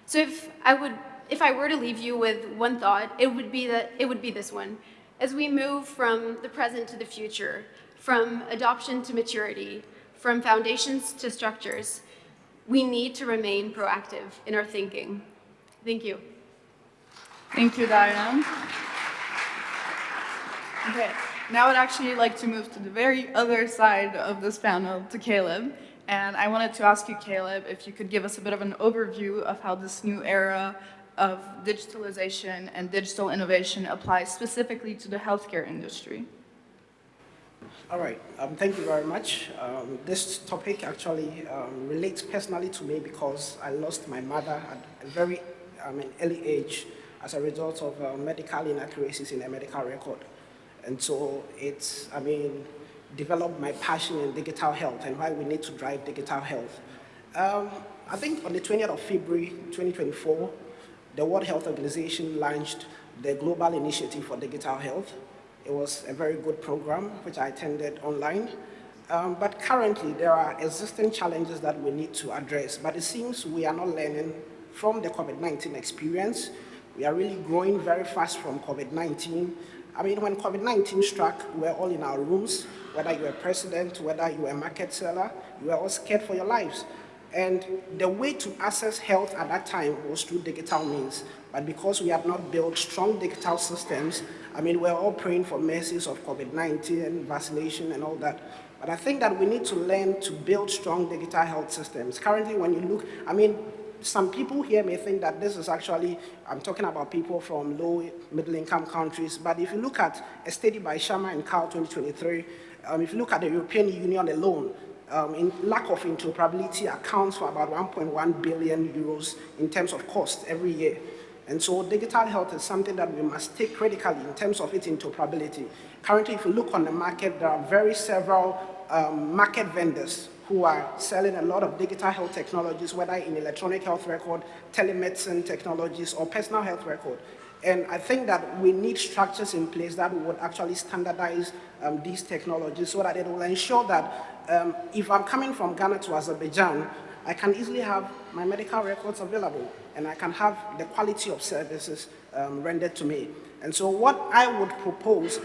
So if I were to leave you with one thought, it would be this one. As we move from the present to the future, from adoption to maturity, from foundations to structures, we need to remain proactive in our thinking. Thank you. Thank you, Diane. Okay, now I'd actually like to move to the very other side of this panel, to Caleb. And I wanted to ask you, Caleb, if you could give us a bit of an overview of how this new era of digitalization and digital innovation applies specifically to the healthcare industry. All right, thank you very much. This topic actually relates personally to me because I lost my mother at a very early age as a result of medical inaccuracies in a medical record. And so it's, developed my passion in digital health and why we need to drive digital health. I think on the 20th of February, 2024, the World Health Organization launched the Global Initiative for Digital Health. It was a very good program, which I attended online. But currently, there are existing challenges that we need to address. But it seems we are not learning from the COVID-19 experience. We are really growing very fast from COVID-19. When COVID-19 struck, we were all in our rooms, whether you were president, whether you were a market seller, you were all scared for your lives. And the way to access health at that time was through digital means. But because we have not built strong digital systems, we're all praying for mercies of COVID-19 and vaccination and all that. But I think that we need to learn to build strong digital health systems. Currently, when you look, some people here may think that this is actually, I'm talking about people from low, middle-income countries, but if you look at a study by Shah and Klau 2023, if you look at the European Union alone, lack of interoperability accounts for about 1.1 billion euros in terms of cost every year. And so digital health is something that we must take critically in terms of its interoperability. Currently, if you look on the market, there are several market vendors who are selling a lot of digital health technologies, whether in electronic health record, telemedicine technologies, or personal health record. And I think that we need structures in place that would actually standardize these technologies so that it will ensure that if I'm coming from Ghana to Azerbaijan, I can easily have my medical records available and I can have the quality of services rendered to me. And so what I would propose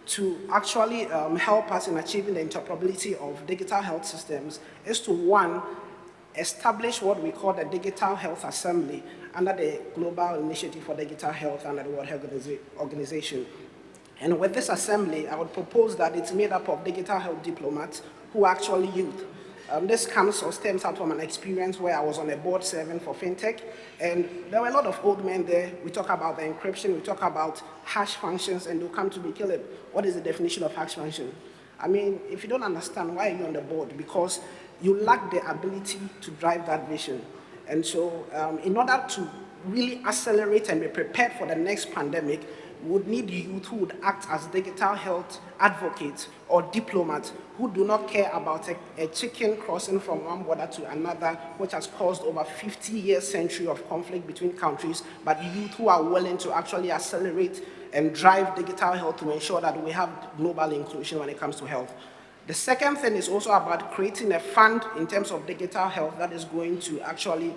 to actually help us in achieving the interoperability of digital health systems is to, one, establish what we call the Digital Health Assembly under the Global Initiative for Digital Health under the World Health Organization. And with this assembly, I would propose that it's made up of digital health diplomats who are actually youth. This comes or stems out from an experience where I was on a board serving for fintech, and there were a lot of old men there. We talk about the encryption, we talk about hash functions, and they'll come to me, Caleb, what is the definition of hash function? If you don't understand, why are you on the board? Because you lack the ability to drive that vision. And so in order to really accelerate and be prepared for the next pandemic, we would need youth who would act as digital health advocates or diplomats who do not care about a chicken crossing from one border to another, which has caused over 50-year century of conflict between countries, but youth who are willing to actually accelerate and drive digital health to ensure that we have global inclusion when it comes to health. The second thing is also about creating a fund in terms of digital health that is going to actually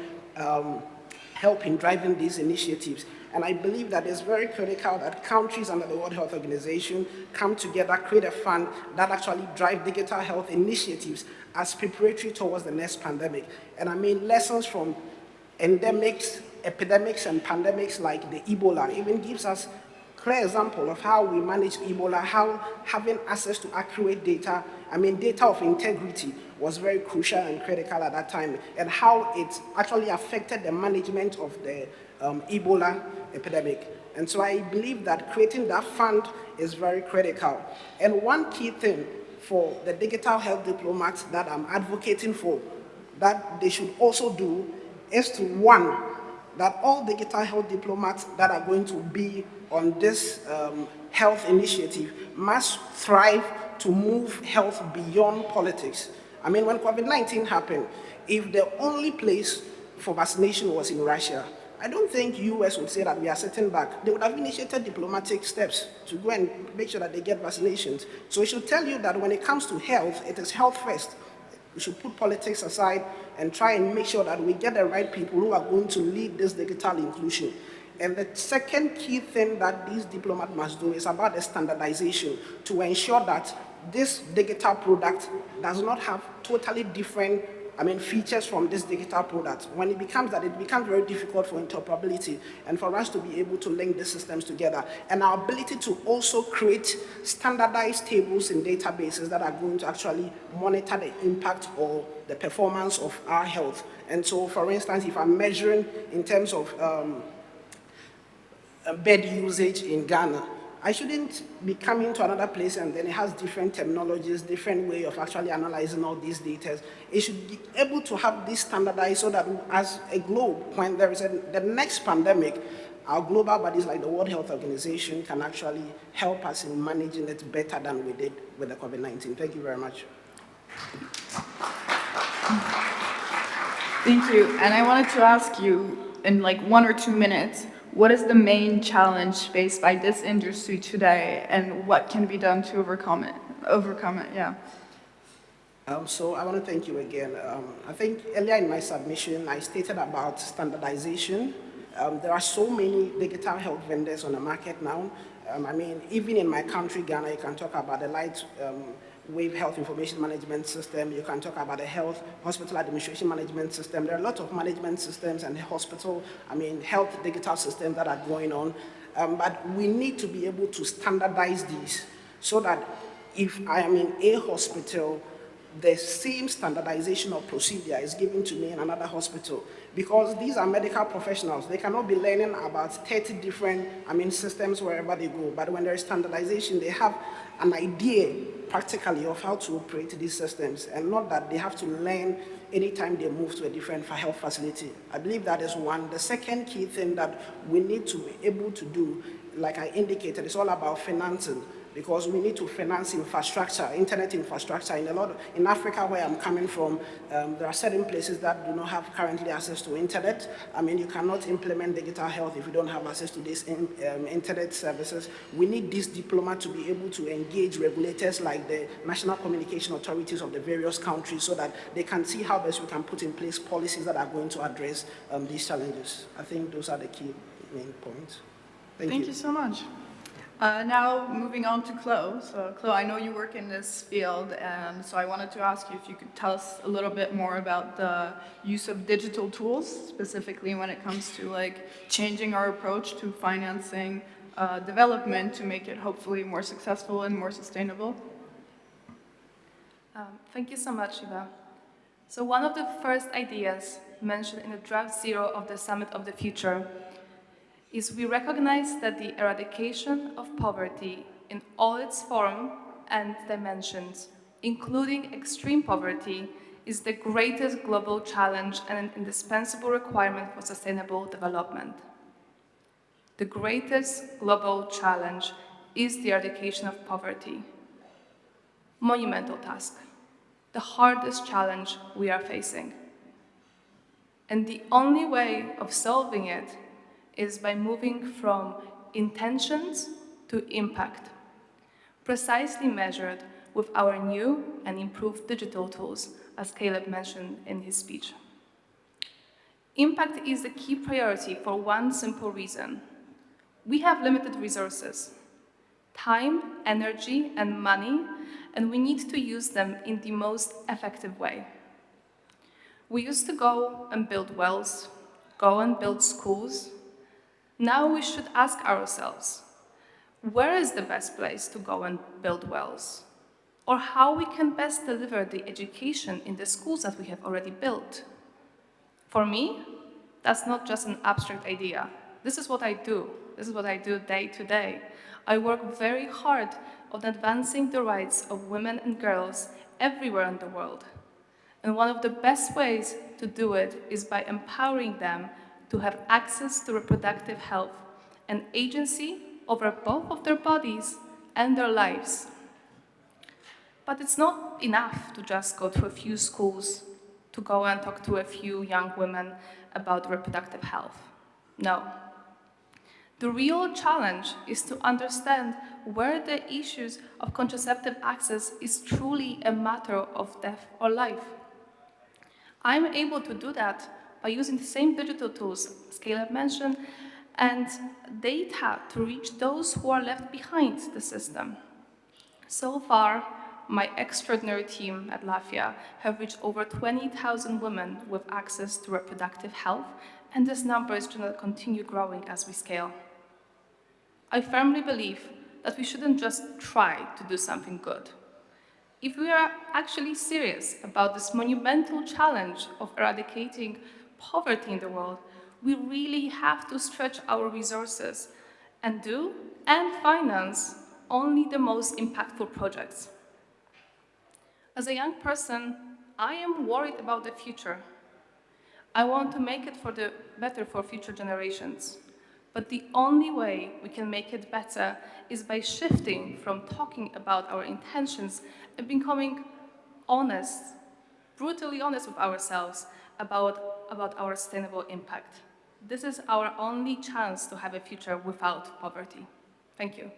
help in driving these initiatives. And I believe that it's very critical that countries under the World Health Organization come together, create a fund that actually drive digital health initiatives as preparatory towards the next pandemic. And I mean, lessons from endemics, epidemics, and pandemics like the Ebola even gives us clear example of how we manage Ebola, how having access to accurate data, I mean, data of integrity was very crucial and critical at that time, and how it actually affected the management of the Ebola epidemic. And so I believe that creating that fund is very critical. And one key thing for the digital health diplomats that I'm advocating for, that they should also do, is to, one, that all digital health diplomats that are going to be on this health initiative must strive to move health beyond politics. I mean, when COVID-19 happened, if the only place for vaccination was in Russia, I don't think US would say that we are sitting back. They would have initiated diplomatic steps to go and make sure that they get vaccinations. So it should tell you that when it comes to health, it is health first. We should put politics aside and try and make sure that we get the right people who are going to lead this digital inclusion. And the second key thing that these diplomats must do is about the standardization to ensure that this digital product does not have totally different features from this digital product. When it becomes that, it becomes very difficult for interoperability and for us to be able to link the systems together. And our ability to also create standardized tables and databases that are going to actually monitor the impact or the performance of our health. And so, for instance, if I'm measuring in terms of bed usage in Ghana, I shouldn't be coming to another place and then it has different terminologies, different way of actually analyzing all these data. It should be able to have this standardized so that as a globe, when there is the next pandemic, our global bodies like the World Health Organization can actually help us in managing it better than we did with the COVID-19. Thank you very much. Thank you. And I wanted to ask you in like 1 or 2 minutes, what is the main challenge faced by this industry today, and what can be done to overcome it? Yeah. So I want to thank you again. I think earlier in my submission, I stated about standardization. There are so many digital health vendors on the market now. I mean, even in my country, Ghana, you can talk about the light wave health information management system. You can talk about the hospital administration management system. There are a lot of management systems and health digital systems that are going on. But we need to be able to standardize these so that if I am in a hospital, the same standardization of procedure is given to me in another hospital. Because these are medical professionals. They cannot be learning about 30 different systems wherever they go. But when there is standardization, they have an idea practically of how to operate these systems, and not that they have to learn anytime they move to a different health facility. I believe that is one. The second key thing that we need to be able to do, like I indicated, is all about financing. Because we need to finance infrastructure, internet infrastructure. In Africa, where I'm coming from, there are certain places that do not have currently access to internet. You cannot implement digital health if you don't have access to these internet services. We need this diploma to be able to engage regulators like the national communication authorities of the various countries so that they can see how best we can put in place policies that are going to address these challenges. I think those are the key main points. Thank you so much. Now, moving on to Klau. So, Klau, I know you work in this field, and so I wanted to ask you if you could tell us a little bit more about the use of digital tools, specifically when it comes to changing our approach to financing development to make it hopefully more successful and more sustainable. Thank you so much, Eva. So one of the first ideas mentioned in the draft zero of the Summit of the Future is we recognize that the eradication of poverty in all its form and dimensions, including extreme poverty, is the greatest global challenge and an indispensable requirement for sustainable development. The greatest global challenge is the eradication of poverty. Monumental task, the hardest challenge we are facing. And the only way of solving it is by moving from intentions to impact, precisely measured with our new and improved digital tools, as Caleb mentioned in his speech. Impact is the key priority for one simple reason. We have limited resources, time, energy, and money, and we need to use them in the most effective way. We used to go and build wells, go and build schools. Now we should ask ourselves, where is the best place to go and build wells? Or how we can best deliver the education in the schools that we have already built? For me, that's not just an abstract idea. This is what I do. This is what I do day to day. I work very hard on advancing the rights of women and girls everywhere in the world. And one of the best ways to do it is by empowering them to have access to reproductive health and agency over both of their bodies and their lives. But it's not enough to just go to a few schools, to go and talk to a few young women about reproductive health. No. The real challenge is to understand where the issues of contraceptive access is truly a matter of death or life. I'm able to do that by using the same digital tools, as Caleb mentioned, and data to reach those who are left behind the system. So far, my extraordinary team at Latvia have reached over 20,000 women with access to reproductive health, and this number is going to continue growing as we scale. I firmly believe that we shouldn't just try to do something good. If we are actually serious about this monumental challenge of eradicating poverty in the world, we really have to stretch our resources and do and finance only the most impactful projects. As a young person, I am worried about the future. I want to make it better for future generations. But the only way we can make it better is by shifting from talking about our intentions and becoming honest, brutally honest with ourselves about our sustainable impact. This is our only chance to have a future without poverty. Thank you.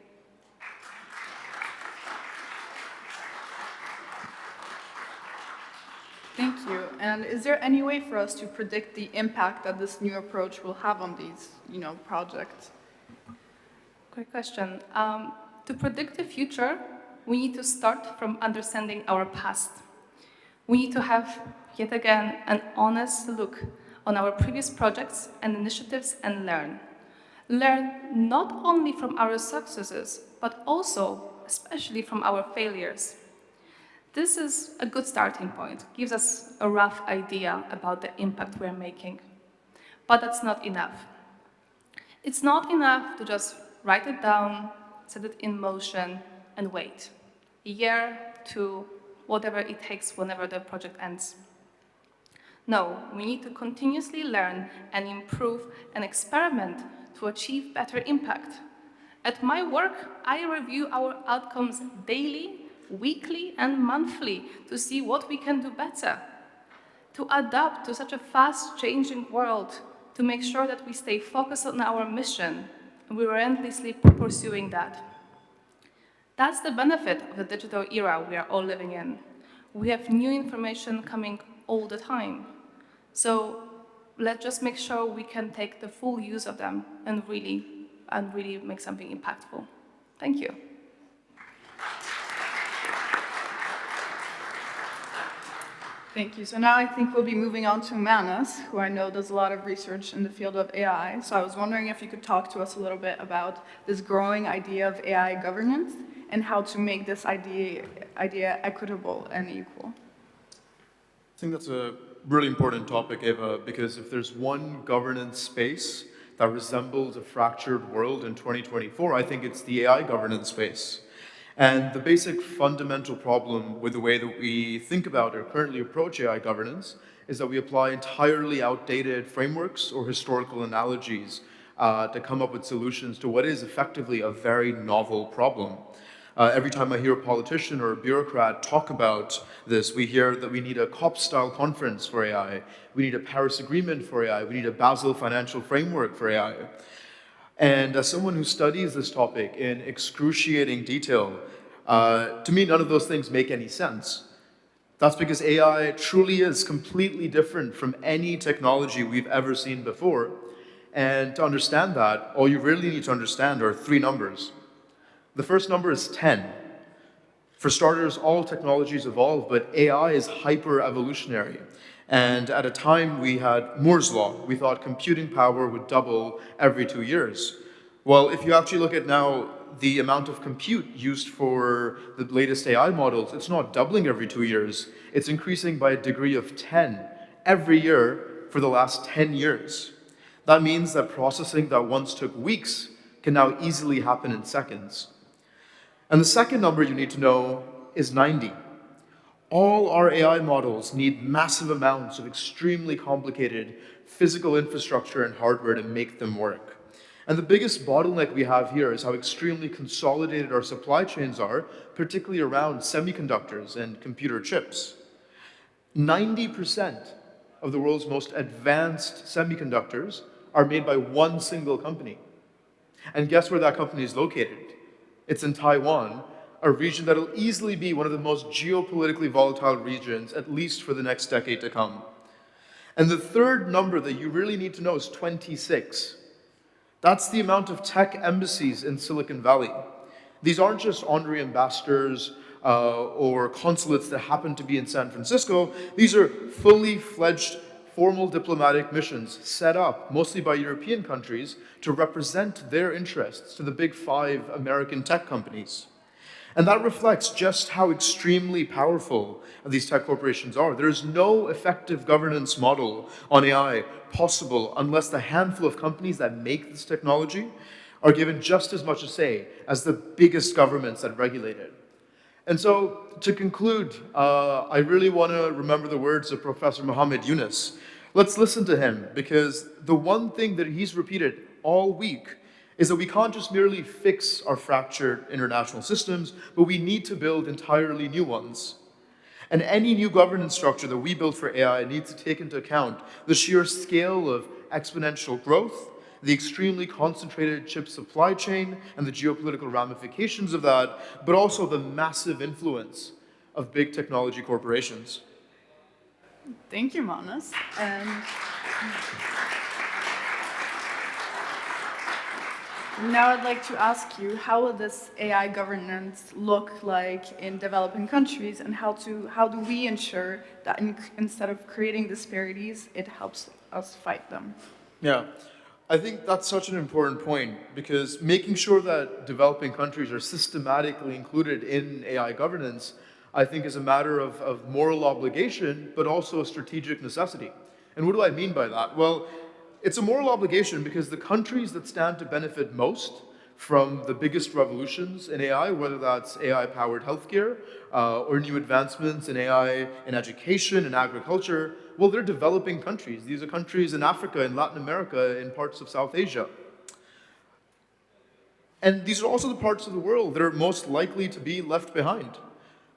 Thank you. And is there any way for us to predict the impact that this new approach will have on these, projects? Great question. To predict the future, we need to start from understanding our past. We need to have, yet again, an honest look on our previous projects and initiatives and learn. Learn not only from our successes, but also, especially from our failures. This is a good starting point, gives us a rough idea about the impact we're making. But that's not enough. It's not enough to just write it down, set it in motion, and wait. A year, two, whatever it takes whenever the project ends. No, we need to continuously learn and improve and experiment to achieve better impact. At my work, I review our outcomes daily, weekly, and monthly to see what we can do better, to adapt to such a fast-changing world, to make sure that we stay focused on our mission, and we're relentlessly pursuing that. That's the benefit of the digital era we are all living in. We have new information coming all the time. So let's just make sure we can take the full use of them and really make something impactful. Thank you. Thank you. So now I think we'll be moving on to Manas, who I know does a lot of research in the field of AI. So I was wondering if you could talk to us a little bit about this growing idea of AI governance and how to make this idea equitable and equal. I think that's a really important topic, Eva, because if there's one governance space that resembles a fractured world in 2024, I think it's the AI governance space. And the basic fundamental problem with the way that we think about or currently approach AI governance is that we apply entirely outdated frameworks or historical analogies to come up with solutions to what is effectively a very novel problem. Every time I hear a politician or a bureaucrat talk about this, we hear that we need a COP-style conference for AI, we need a Paris Agreement for AI, we need a Basel financial framework for AI. And as someone who studies this topic in excruciating detail, to me, none of those things make any sense. That's because AI truly is completely different from any technology we've ever seen before. And to understand that, all you really need to understand are 3 numbers. The first number is 10. For starters, all technologies evolve, but AI is hyper-evolutionary. And at a time we had Moore's Law. We thought computing power would double every 2 years. Well, if you actually look at now the amount of compute used for the latest AI models, it's not doubling every 2 years. It's increasing by a degree of 10 every year for the last 10 years. That means that processing that once took weeks can now easily happen in seconds. And the second number you need to know is 90. All our AI models need massive amounts of extremely complicated physical infrastructure and hardware to make them work. And the biggest bottleneck we have here is how extremely consolidated our supply chains are, particularly around semiconductors and computer chips. 90% of the world's most advanced semiconductors are made by one single company. And guess where that company is located? It's in Taiwan, a region that will easily be one of the most geopolitically volatile regions, at least for the next decade to come. And the third number that you really need to know is 26. That's the amount of tech embassies in Silicon Valley. These aren't just honorary ambassadors or consulates that happen to be in San Francisco. These are fully fledged formal diplomatic missions set up mostly by European countries to represent their interests to the big 5 American tech companies. And that reflects just how extremely powerful these tech corporations are. There is no effective governance model on AI possible unless the handful of companies that make this technology are given just as much a say as the biggest governments that regulate it. And so, to conclude, I really want to remember the words of Professor Muhammad Yunus. Let's listen to him, because the one thing that he's repeated all week is that we can't just merely fix our fractured international systems, but we need to build entirely new ones. And any new governance structure that we build for AI needs to take into account the sheer scale of exponential growth, the extremely concentrated chip supply chain and the geopolitical ramifications of that, but also the massive influence of big technology corporations. Thank you, Manas. And now I'd like to ask you, how will this AI governance look like in developing countries, and how do we ensure that instead of creating disparities, it helps us fight them? Yeah. I think that's such an important point, because making sure that developing countries are systematically included in AI governance, I think, is a matter of moral obligation, but also a strategic necessity. And what do I mean by that? Well, it's a moral obligation because the countries that stand to benefit most from the biggest revolutions in AI, whether that's AI-powered healthcare or new advancements in AI in education and agriculture, well, they're developing countries. These are countries in Africa, in Latin America, in parts of South Asia. And these are also the parts of the world that are most likely to be left behind.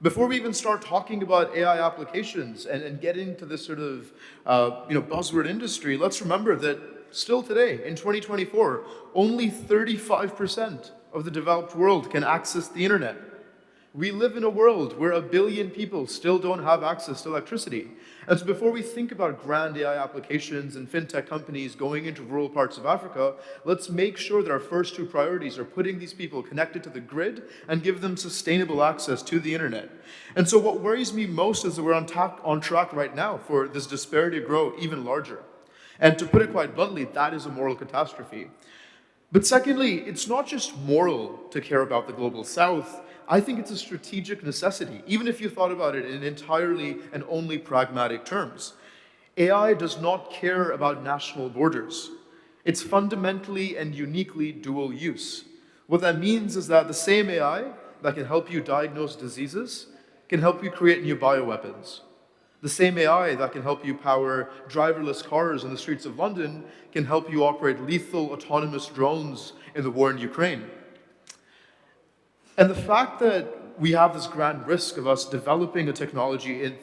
Before we even start talking about AI applications and get into this sort of buzzword industry, let's remember that still today, in 2024, only 35% of the developed world can access the internet. We live in a world where 1 billion people still don't have access to electricity. And so before we think about grand AI applications and fintech companies going into rural parts of Africa, let's make sure that our first 2 priorities are putting these people connected to the grid and give them sustainable access to the internet. And so what worries me most is that we're on track right now for this disparity to grow even larger. And to put it quite bluntly, that is a moral catastrophe. But secondly, it's not just moral to care about the global south. I think it's a strategic necessity, even if you thought about it in entirely and only pragmatic terms. AI does not care about national borders. It's fundamentally and uniquely dual use. What that means is that the same AI that can help you diagnose diseases can help you create new bioweapons. The same AI that can help you power driverless cars in the streets of London can help you operate lethal autonomous drones in the war in Ukraine. And the fact that we have this grand risk of us developing a technology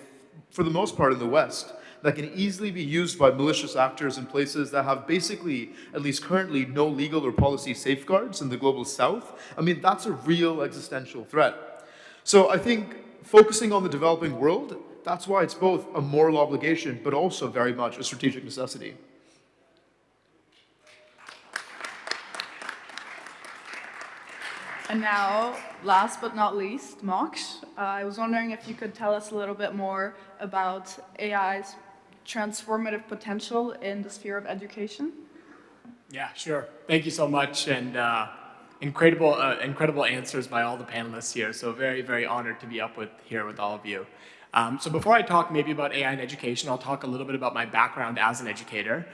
for the most part in the West, that can easily be used by malicious actors in places that have basically, at least currently, no legal or policy safeguards in the global South, I mean, that's a real existential threat. So I think focusing on the developing world, that's why it's both a moral obligation, but also very much a strategic necessity. And now, last but not least, Moksh, I was wondering if you could tell us a little bit more about AI's transformative potential in the sphere of education. Yeah, sure. Thank you so much, and incredible answers by all the panelists here. So very, very honored to be up here with all of you. So before I talk maybe about AI in education, I'll talk a little bit about my background as an educator.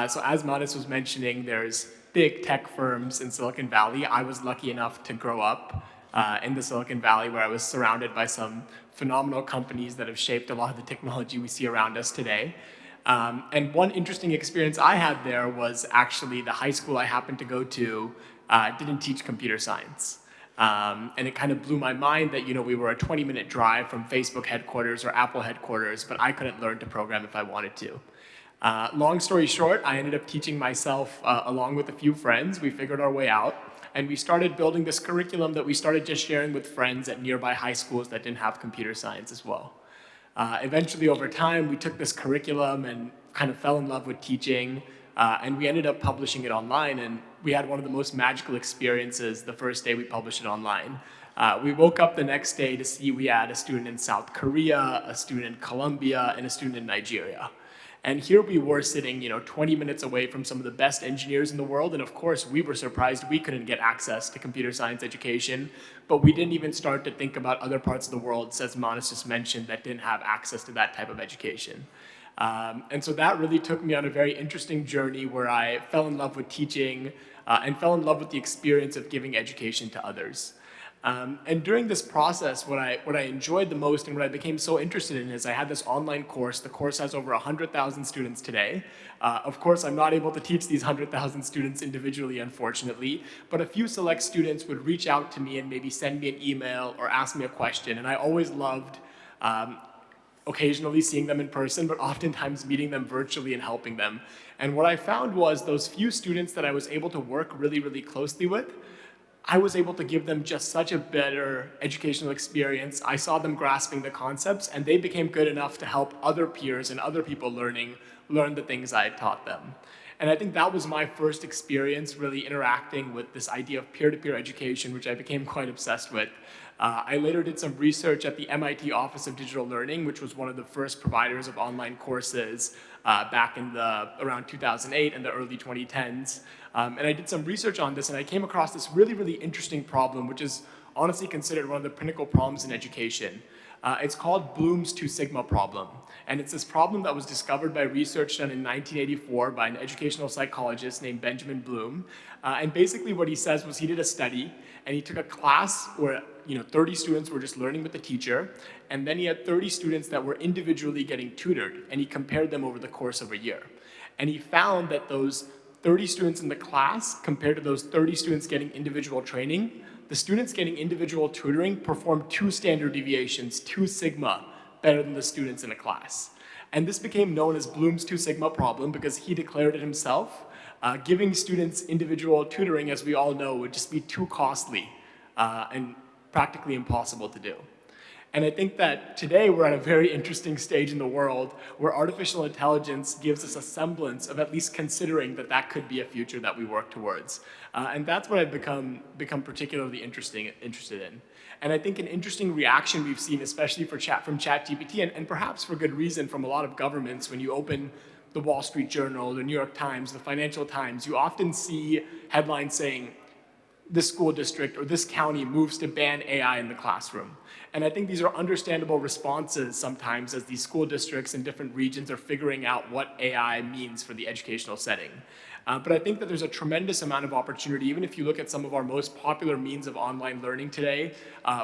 So as Manas was mentioning, there's big tech firms in Silicon Valley. I was lucky enough to grow up in the Silicon Valley, where I was surrounded by some phenomenal companies that have shaped a lot of the technology we see around us today. And one interesting experience I had there was actually the high school I happened to go to didn't teach computer science. And it kind of blew my mind that, we were a 20-minute drive from Facebook headquarters or Apple headquarters, but I couldn't learn to program if I wanted to. Long story short, I ended up teaching myself along with a few friends. We figured our way out, and we started building this curriculum that we started just sharing with friends at nearby high schools that didn't have computer science as well. Eventually, over time, we took this curriculum and kind of fell in love with teaching, and we ended up publishing it online, and we had one of the most magical experiences the first day we published it online. We woke up the next day to see we had a student in South Korea, a student in Colombia, and a student in Nigeria. And here we were sitting, 20 minutes away from some of the best engineers in the world, and of course we were surprised we couldn't get access to computer science education, but we didn't even start to think about other parts of the world, as Manas just mentioned, that didn't have access to that type of education. And so that really took me on a very interesting journey where I fell in love with teaching and fell in love with the experience of giving education to others. And during this process, what I enjoyed the most and what I became so interested in is I had this online course. The course has over 100,000 students today. Of course, I'm not able to teach these 100,000 students individually, unfortunately, but a few select students would reach out to me and maybe send me an email or ask me a question. And I always loved occasionally seeing them in person, but oftentimes meeting them virtually and helping them. And what I found was those few students that I was able to work really, really closely with, I was able to give them just such a better educational experience. I saw them grasping the concepts, and they became good enough to help other peers and other people learn the things I had taught them. And I think that was my first experience really interacting with this idea of peer-to-peer education, which I became quite obsessed with. I later did some research at the MIT Office of Digital Learning, which was one of the first providers of online courses back in around 2008 and the early 2010s. And I did some research on this, and I came across this really, really interesting problem, which is honestly considered one of the pinnacle problems in education. It's called Bloom's Two Sigma problem. And it's this problem that was discovered by research done in 1984 by an educational psychologist named Benjamin Bloom. And basically what he says was he did a study, and he took a class where 30 students were just learning with the teacher, and then he had 30 students that were individually getting tutored, and he compared them over the course of a year. And he found that those 30 students in the class compared to those 30 students getting individual training, the students getting individual tutoring performed 2 standard deviations, 2 sigma, better than the students in a class. And this became known as Bloom's Two Sigma problem because he declared it himself. Giving students individual tutoring, as we all know, would just be too costly and practically impossible to do. And I think that today we're at a very interesting stage in the world where artificial intelligence gives us a semblance of at least considering that that could be a future that we work towards. And that's what I've become particularly interested in. And I think an interesting reaction we've seen, especially from ChatGPT, and perhaps for good reason from a lot of governments, when you open the Wall Street Journal, the New York Times, the Financial Times, you often see headlines saying, this school district or this county moves to ban AI in the classroom. And I think these are understandable responses sometimes as these school districts in different regions are figuring out what AI means for the educational setting. But I think that there's a tremendous amount of opportunity, even if you look at some of our most popular means of online learning today.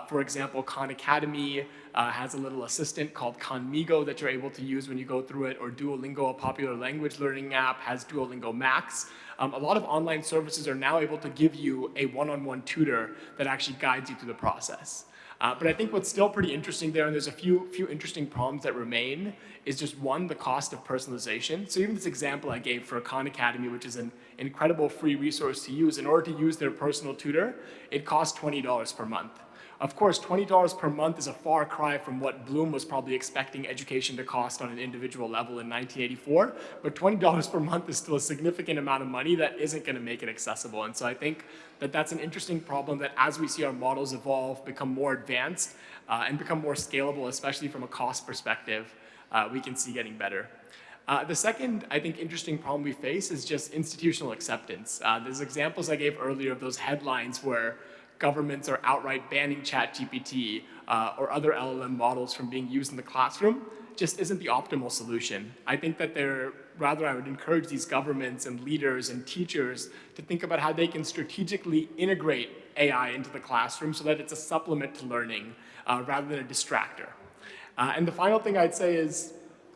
For example, Khan Academy has a little assistant called Khanmigo that you're able to use when you go through it, or Duolingo, a popular language learning app, has Duolingo Max. A lot of online services are now able to give you a one-on-one tutor that actually guides you through the process. But I think what's still pretty interesting there, and there's a few interesting problems that remain, is just one, the cost of personalization. So even this example I gave for Khan Academy, which is an incredible free resource to use, in order to use their personal tutor, it costs $20 per month. Of course, $20 per month is a far cry from what Bloom was probably expecting education to cost on an individual level in 1984, but $20 per month is still a significant amount of money that isn't going to make it accessible. And so I think that that's an interesting problem that as we see our models evolve, become more advanced, and become more scalable, especially from a cost perspective, we can see getting better. The second, I think, interesting problem we face is just institutional acceptance. There's examples I gave earlier of those headlines where governments are outright banning ChatGPT or other LLM models from being used in the classroom, just isn't the optimal solution. I think that I would encourage these governments and leaders and teachers to think about how they can strategically integrate AI into the classroom so that it's a supplement to learning rather than a distractor. And the final thing I'd say is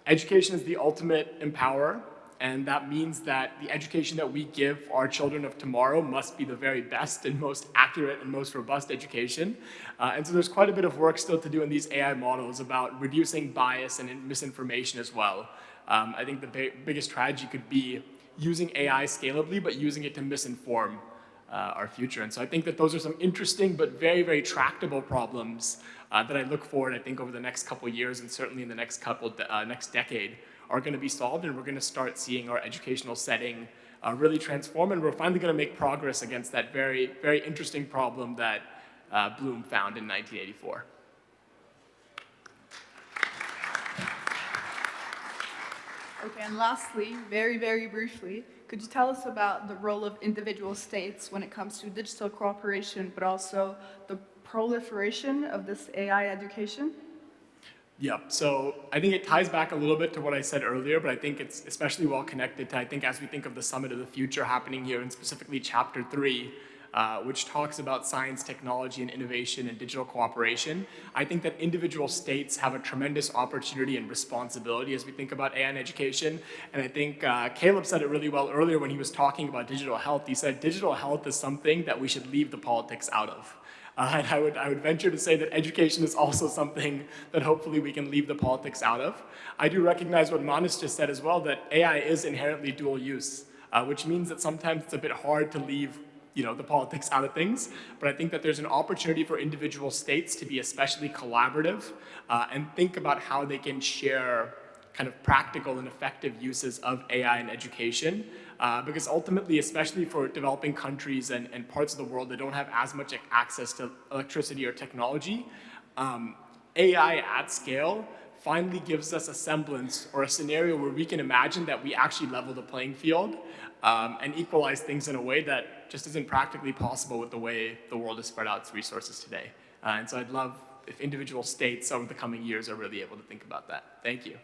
education is the ultimate empowerer. And that means that the education that we give our children of tomorrow must be the very best and most accurate and most robust education. And so there's quite a bit of work still to do in these AI models about reducing bias and misinformation as well. I think the biggest tragedy could be using AI scalably, but using it to misinform our future. And so I think that those are some interesting but very, very tractable problems that I look forward, I think, over the next couple of years and certainly in the next decade are going to be solved, and we're going to start seeing our educational setting really transform, and we're finally going to make progress against that very, very interesting problem that Bloom found in 1984. Okay, and lastly, very, very briefly, could you tell us about the role of individual states when it comes to digital cooperation, but also the proliferation of this AI education? Yeah, so I think it ties back a little bit to what I said earlier, but I think it's especially well connected to, I think, as we think of the Summit of the Future happening here, and specifically Chapter 3, which talks about science, technology, and innovation and digital cooperation. I think that individual states have a tremendous opportunity and responsibility as we think about AI in education. And I think Caleb said it really well earlier when he was talking about digital health. He said digital health is something that we should leave the politics out of. And I would venture to say that education is also something that hopefully we can leave the politics out of. I do recognize what Manas just said as well, that AI is inherently dual use, which means that sometimes it's a bit hard to leave the politics out of things. But I think that there's an opportunity for individual states to be especially collaborative and think about how they can share kind of practical and effective uses of AI in education. Because ultimately, especially for developing countries and parts of the world that don't have as much access to electricity or technology, AI at scale finally gives us a semblance or a scenario where we can imagine that we actually level the playing field and equalize things in a way that just isn't practically possible with the way the world has spread out its resources today. And so I'd love if individual states over the coming years are really able to think about that. Thank you.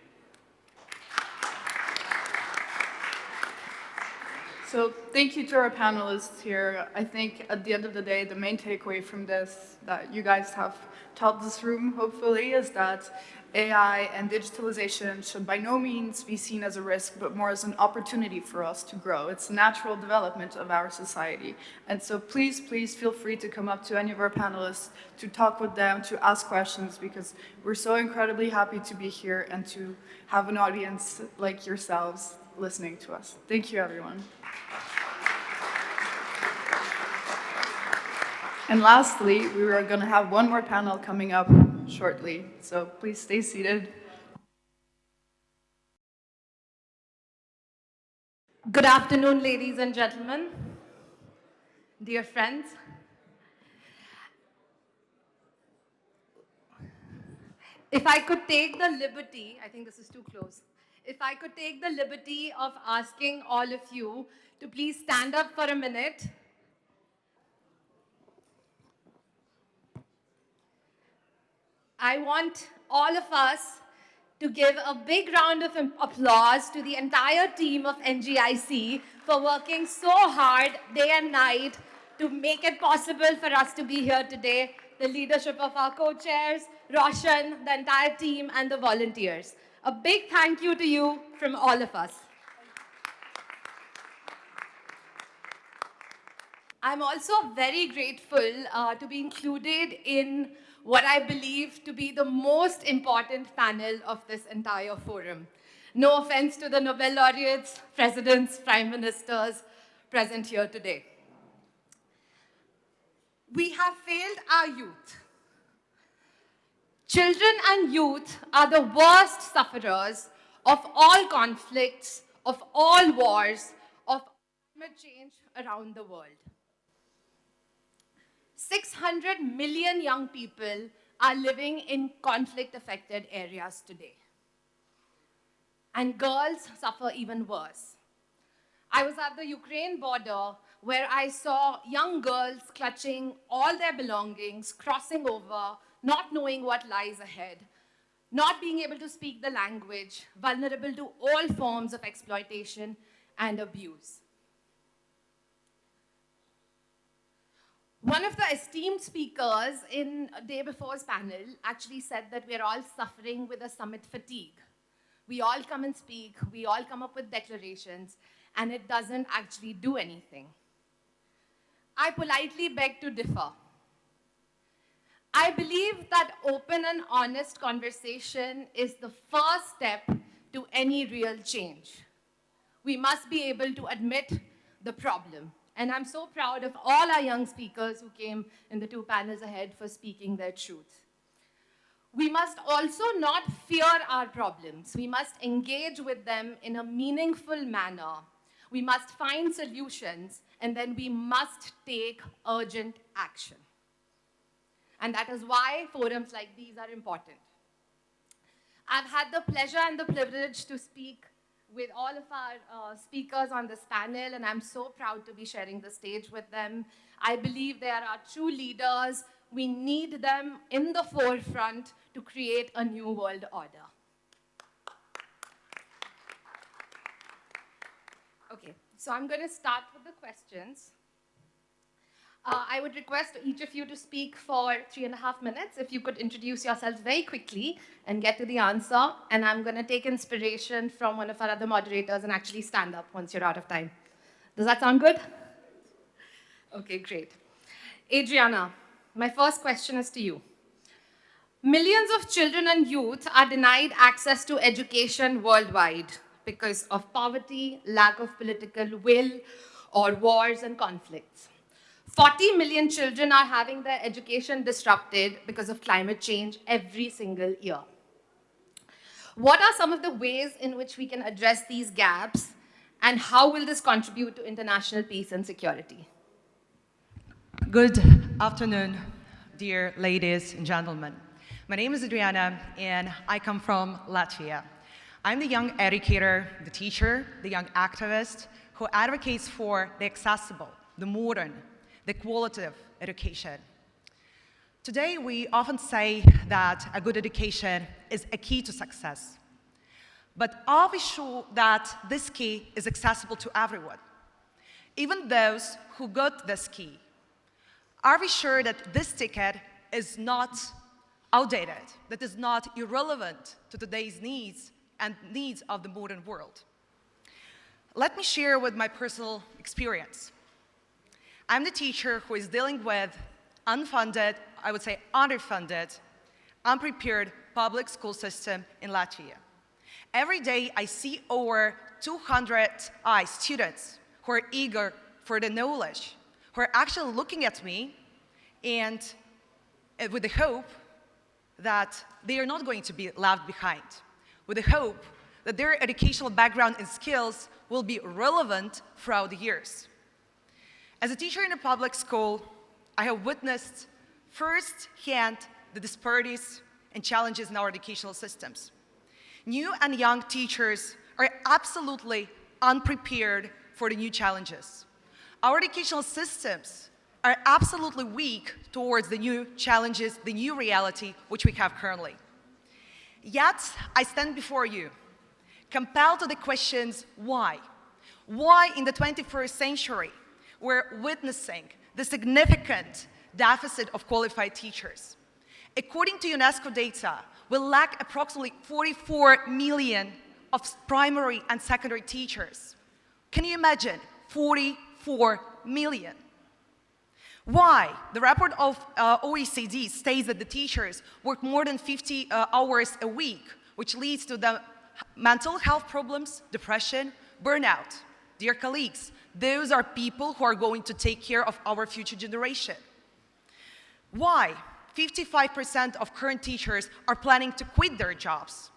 So thank you to our panelists here. I think at the end of the day, the main takeaway from this that you guys have taught this room, hopefully, is that AI and digitalization should by no means be seen as a risk, but more as an opportunity for us to grow. It's natural development of our society. And so please, please feel free to come up to any of our panelists, to talk with them, to ask questions, because we're so incredibly happy to be here and to have an audience like yourselves listening to us. Thank you, everyone. And lastly, we are going to have one more panel coming up shortly, so please stay seated. Good afternoon, ladies and gentlemen, dear friends. If I could take the liberty, I think this is too close. If I could take the liberty of asking all of you to please stand up for a minute. I want all of us to give a big round of applause to the entire team of NGIC for working so hard day and night to make it possible for us to be here today. The leadership of our co-chairs, Roshan, the entire team, and the volunteers. A big thank you to you from all of us. I'm also very grateful to be included in what I believe to be the most important panel of this entire forum. No offense to the Nobel laureates, presidents, prime ministers present here today. We have failed our youth. Children and youth are the worst sufferers of all conflicts, of all wars, of climate change around the world. 600 million young people are living in conflict-affected areas today. And girls suffer even worse. I was at the Ukraine border where I saw young girls clutching all their belongings, crossing over, not knowing what lies ahead, not being able to speak the language, vulnerable to all forms of exploitation and abuse. One of the esteemed speakers in day before's panel actually said that we're all suffering with a summit fatigue. We all come and speak, we all come up with declarations, and it doesn't actually do anything. I politely beg to differ. I believe that open and honest conversation is the first step to any real change. We must be able to admit the problem. And I'm so proud of all our young speakers who came in the two panels ahead for speaking their truth. We must also not fear our problems. We must engage with them in a meaningful manner. We must find solutions, and then we must take urgent action. And that is why forums like these are important. I've had the pleasure and the privilege to speak with all of our speakers on this panel, and I'm so proud to be sharing the stage with them. I believe they are our true leaders. We need them in the forefront to create a new world order. Okay, so I'm going to start with the questions. I would request each of you to speak for 3.5 minutes. If you could introduce yourselves very quickly and get to the answer. And I'm going to take inspiration from one of our other moderators and actually stand up once you're out of time. Does that sound good? Okay, great. Adriana, my first question is to you. Millions of children and youth are denied access to education worldwide because of poverty, lack of political will, or wars and conflicts. 40 million children are having their education disrupted because of climate change every single year. What are some of the ways in which we can address these gaps, and how will this contribute to international peace and security? Good afternoon, dear ladies and gentlemen. My name is Adriana, and I come from Latvia. I'm the young educator, the teacher, the young activist who advocates for the accessible, the modern, the qualitative education. Today, we often say that a good education is a key to success. But are we sure that this key is accessible to everyone? Even those who got this key. Are we sure that this ticket is not outdated, that is not irrelevant to today's needs and needs of the modern world? Let me share with my personal experience. I'm the teacher who is dealing with unfunded, I would say underfunded, unprepared public school system in Latvia. Every day I see over 200 students who are eager for the knowledge, who are actually looking at me and with the hope that they are not going to be left behind, with the hope that their educational background and skills will be relevant throughout the years. As a teacher in a public school, I have witnessed firsthand the disparities and challenges in our educational systems. New and young teachers are absolutely unprepared for the new challenges. Our educational systems are absolutely weak towards the new challenges, the new reality which we have currently. Yet, I stand before you, compelled to the questions, why? Why in the 21st century we're witnessing the significant deficit of qualified teachers? According to UNESCO data, we lack approximately 44 million of primary and secondary teachers. Can you imagine? 44 million. Why? The report of OECD states that the teachers work more than 50 hours a week, which leads to the mental health problems, depression, burnout. Dear colleagues, those are people who are going to take care of our future generation. Why? 55% of current teachers are planning to quit their jobs.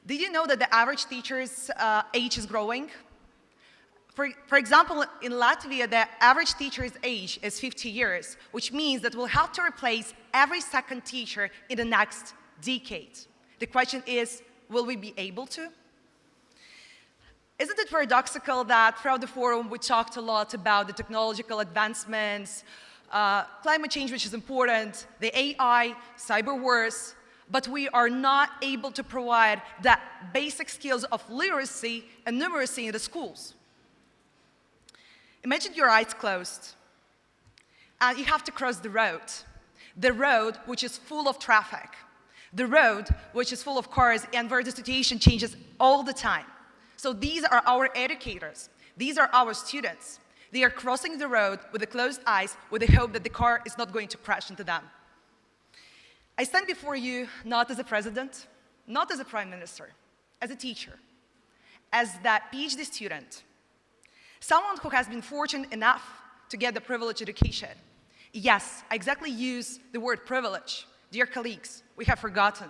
Did you know that the average teacher's age is growing? For example, in Latvia, the average teacher's age is 50 years, which means that we'll have to replace every second teacher in the next decade. The question is, will we be able to? Isn't it paradoxical that throughout the forum we talked a lot about the technological advancements, climate change, which is important, the AI, cyber wars, but we are not able to provide the basic skills of literacy and numeracy in the schools? Imagine your eyes closed, and you have to cross the road which is full of traffic, the road which is full of cars and where the situation changes all the time. So these are our educators, these are our students. They are crossing the road with the closed eyes with the hope that the car is not going to crash into them. I stand before you not as a president, not as a prime minister, as a teacher, as that PhD student, someone who has been fortunate enough to get the privileged education. Yes, I exactly use the word privilege. Dear colleagues, we have forgotten.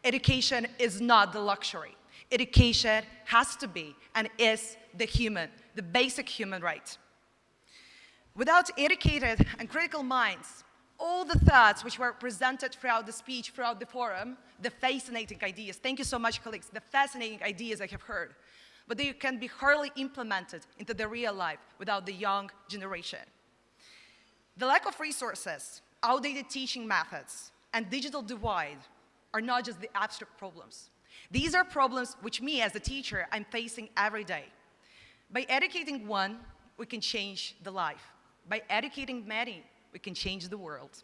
Education is not the luxury. Education has to be and is the basic human right. Without educated and critical minds, all the thoughts which were presented throughout the speech, throughout the forum, the fascinating ideas, thank you so much, colleagues, the fascinating ideas I have heard, but they can be hardly implemented into the real life without the young generation. The lack of resources, outdated teaching methods, and digital divide are not just the abstract problems. These are problems which me as a teacher, I'm facing every day. By educating one, we can change the life. By educating many, we can change the world.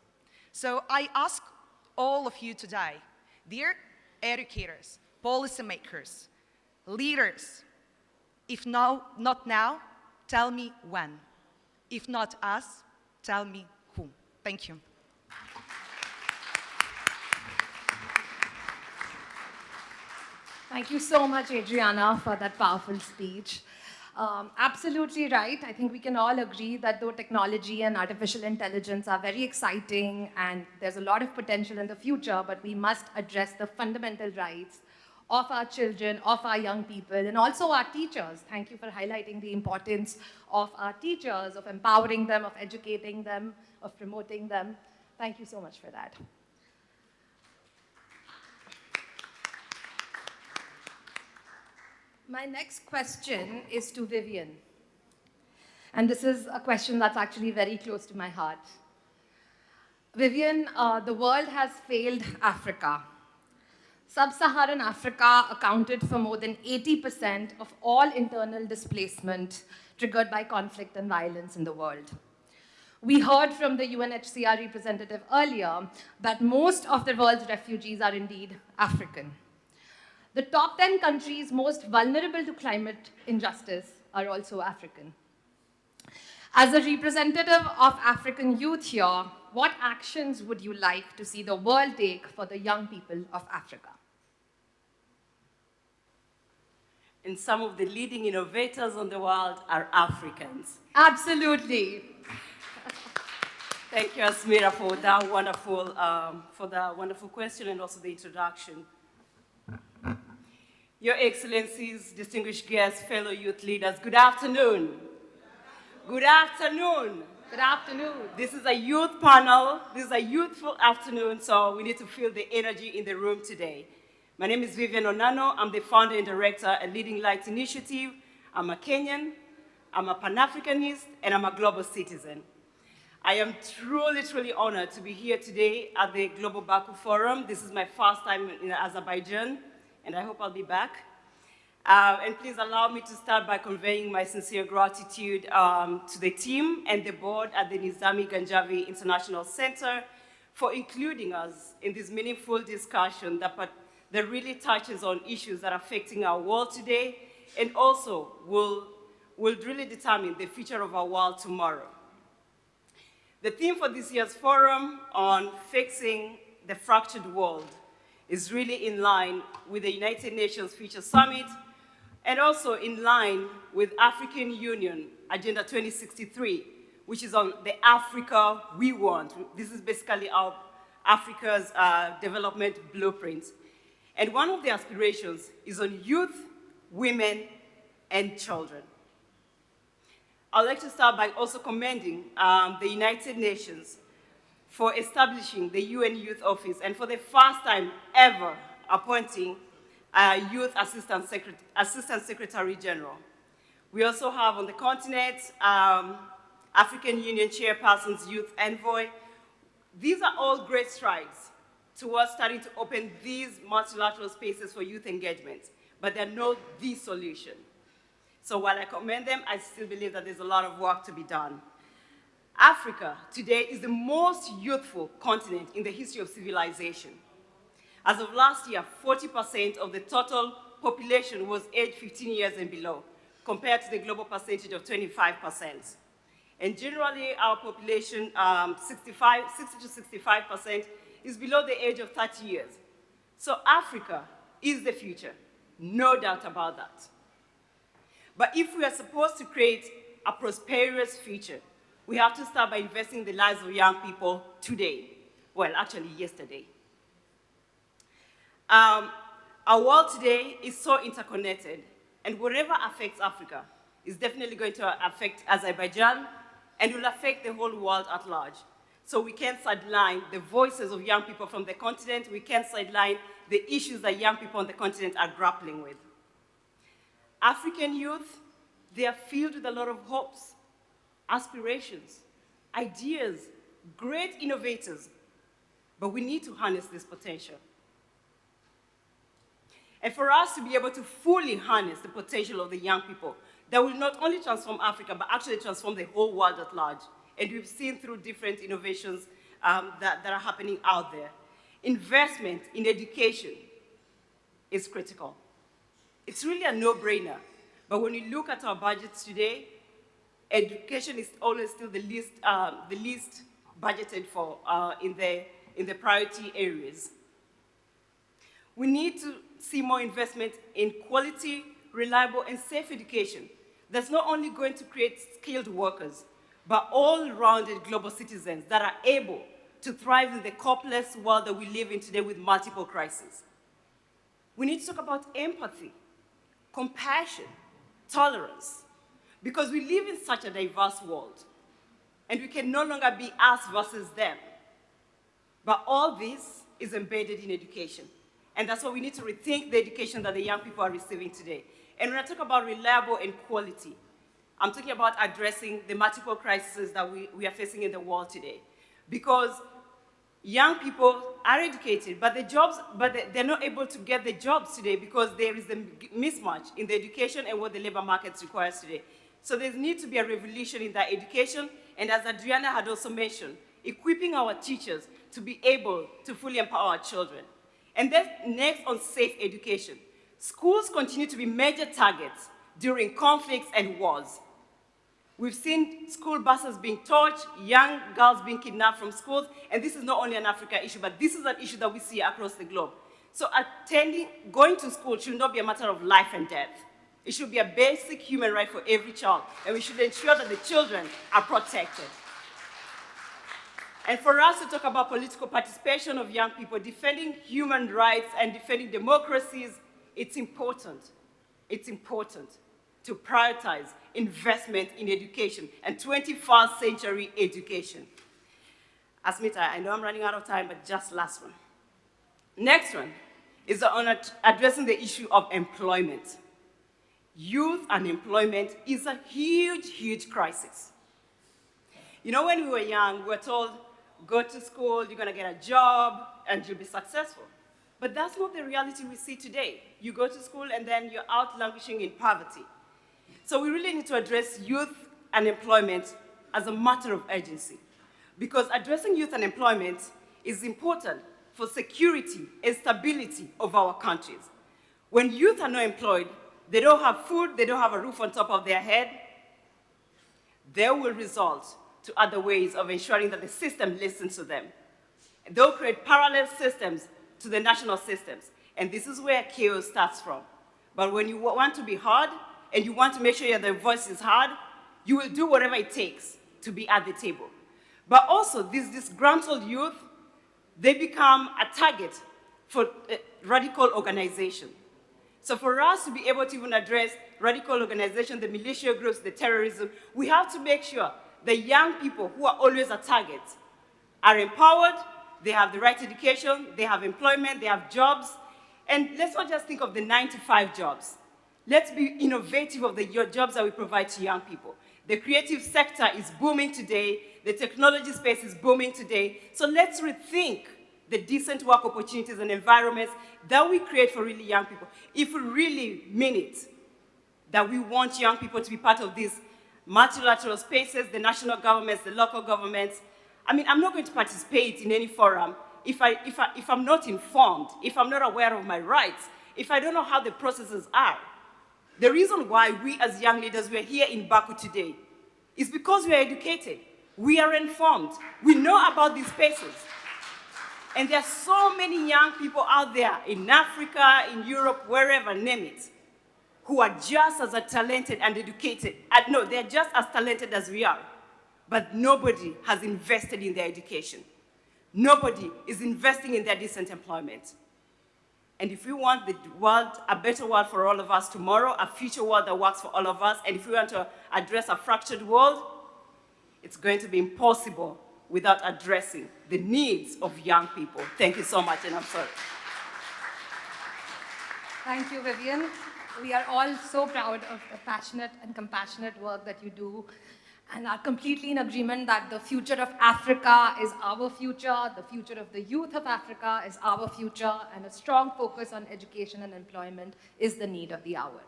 So I ask all of you today, dear educators, policymakers, leaders, if not now, tell me when. If not us, tell me who. Thank you. Thank you so much, Adriana, for that powerful speech. Absolutely right. I think we can all agree that though technology and artificial intelligence are very exciting and there's a lot of potential in the future, but we must address the fundamental rights of our children, of our young people, and also our teachers. Thank you for highlighting the importance of our teachers, of empowering them, of educating them, of promoting them. Thank you so much for that. My next question is to Vivian. And this is a question that's actually very close to my heart. Vivian, the world has failed Africa. Sub-Saharan Africa accounted for more than 80% of all internal displacement triggered by conflict and violence in the world. We heard from the UNHCR representative earlier that most of the world's refugees are indeed African. The top 10 countries most vulnerable to climate injustice are also African. As a representative of African youth here, what actions would you like to see the world take for the young people of Africa? And some of the leading innovators in the world are Africans. Absolutely. Thank you, Asmira, for that wonderful question and also the introduction. Your Excellencies, distinguished guests, fellow youth leaders, good afternoon. Good afternoon. Good afternoon. This is a youth panel. This is a youthful afternoon, so we need to feel the energy in the room today. My name is Vivian Onano. I'm the founder and director at Leading Light Initiative. I'm a Kenyan, I'm a Pan-Africanist, and I'm a global citizen. I am truly, truly honored to be here today at the Global Baku Forum. This is my first time in Azerbaijan, and I hope I'll be back. And please allow me to start by conveying my sincere gratitude to the team and the board at the Nizami Ganjavi International Center for including us in this meaningful discussion that really touches on issues that are affecting our world today and also will really determine the future of our world tomorrow. The theme for this year's forum on fixing the fractured world is really in line with the United Nations Future Summit and also in line with African Union Agenda 2063, which is on the Africa we want. This is basically our Africa's development blueprint. And one of the aspirations is on youth, women, and children. I'd like to start by also commending the United Nations for establishing the UN Youth Office and for the first time ever appointing a Youth Assistant Secretary General. We also have on the continent African Union Chairperson's Youth Envoy. These are all great strides towards starting to open these multilateral spaces for youth engagement, but they're not the solution. So while I commend them, I still believe that there's a lot of work to be done. Africa today is the most youthful continent in the history of civilization. As of last year, 40% of the total population was aged 15 years and below, compared to the global percentage of 25%. And generally, our population, 60 to 65%, is below the age of 30 years. So Africa is the future, no doubt about that. But if we are supposed to create a prosperous future, we have to start by investing in the lives of young people today. Well, actually, yesterday. Our world today is so interconnected, and whatever affects Africa is definitely going to affect Azerbaijan and will affect the whole world at large. So we can't sideline the voices of young people from the continent. We can't sideline the issues that young people on the continent are grappling with. African youth, they are filled with a lot of hopes, aspirations, ideas, great innovators, but we need to harness this potential. And for us to be able to fully harness the potential of the young people, that will not only transform Africa, but actually transform the whole world at large. And we've seen through different innovations that are happening out there. Investment in education is critical. It's really a no-brainer. But when you look at our budgets today, education is always still the least budgeted for in the priority areas. We need to see more investment in quality, reliable, and safe education that's not only going to create skilled workers, but all-rounded global citizens that are able to thrive in the complex world that we live in today with multiple crises. We need to talk about empathy, compassion, tolerance, because we live in such a diverse world, and we can no longer be us versus them. But all this is embedded in education, and that's why we need to rethink the education that the young people are receiving today. And when I talk about reliable and quality, I'm talking about addressing the multiple crises that we are facing in the world today. Because young people are educated, but they're not able to get the jobs today because there is a mismatch in the education and what the labor market requires today. So there needs to be a revolution in that education, and as Adriana had also mentioned, equipping our teachers to be able to fully empower our children. And then next on safe education. Schools continue to be major targets during conflicts and wars. We've seen school buses being torched, young girls being kidnapped from schools, and this is not only an Africa issue, but this is an issue that we see across the globe. So going to school should not be a matter of life and death. It should be a basic human right for every child, and we should ensure that the children are protected. And for us to talk about political participation of young people, defending human rights and defending democracies, it's important to prioritize investment in education and 21st century education. Asmita, I know I'm running out of time, but just last one. Next one is on addressing the issue of employment. Youth unemployment is a huge, huge crisis. You know, when we were young, we were told, go to school, you're gonna get a job, and you'll be successful. But that's not the reality we see today. You go to school and then you're out languishing in poverty. So we really need to address youth unemployment as a matter of urgency, because addressing youth unemployment is important for security and stability of our countries. When youth are not employed, they don't have food, they don't have a roof on top of their head, they will result to other ways of ensuring that the system listens to them. They'll create parallel systems to the national systems. And this is where chaos starts from. But when you want to be heard, and you want to make sure that your voice is heard, you will do whatever it takes to be at the table. But also, these disgruntled youth, they become a target for radical organization. So for us to be able to even address radical organization, the militia groups, the terrorism, we have to make sure the young people who are always a target are empowered, they have the right education, they have employment, they have jobs. And let's not just think of the 9-to-5 jobs. Let's be innovative of the jobs that we provide to young people. The creative sector is booming today. The technology space is booming today. So let's rethink the decent work opportunities and environments that we create for really young people. If we really mean it, that we want young people to be part of these multilateral spaces, the national governments, the local governments. I mean, I'm not going to participate in any forum if I'm not informed, if I'm not aware of my rights, if I don't know how the processes are. The reason why we as young leaders, we are here in Baku today is because we are educated. We are informed. We know about these spaces. And there are so many young people out there in Africa, in Europe, wherever, name it, who are just as talented and educated. No, they're just as talented as we are. But nobody has invested in their education. Nobody is investing in their decent employment. And if we want the world, a better world for all of us tomorrow, a future world that works for all of us, and if we want to address a fractured world, it's going to be impossible without addressing the needs of young people. Thank you so much, and I'm sorry. Thank you, Vivian. We are all so proud of the passionate and compassionate work that you do, and are completely in agreement that the future of Africa is our future, the future of the youth of Africa is our future, and a strong focus on education and employment is the need of the hour.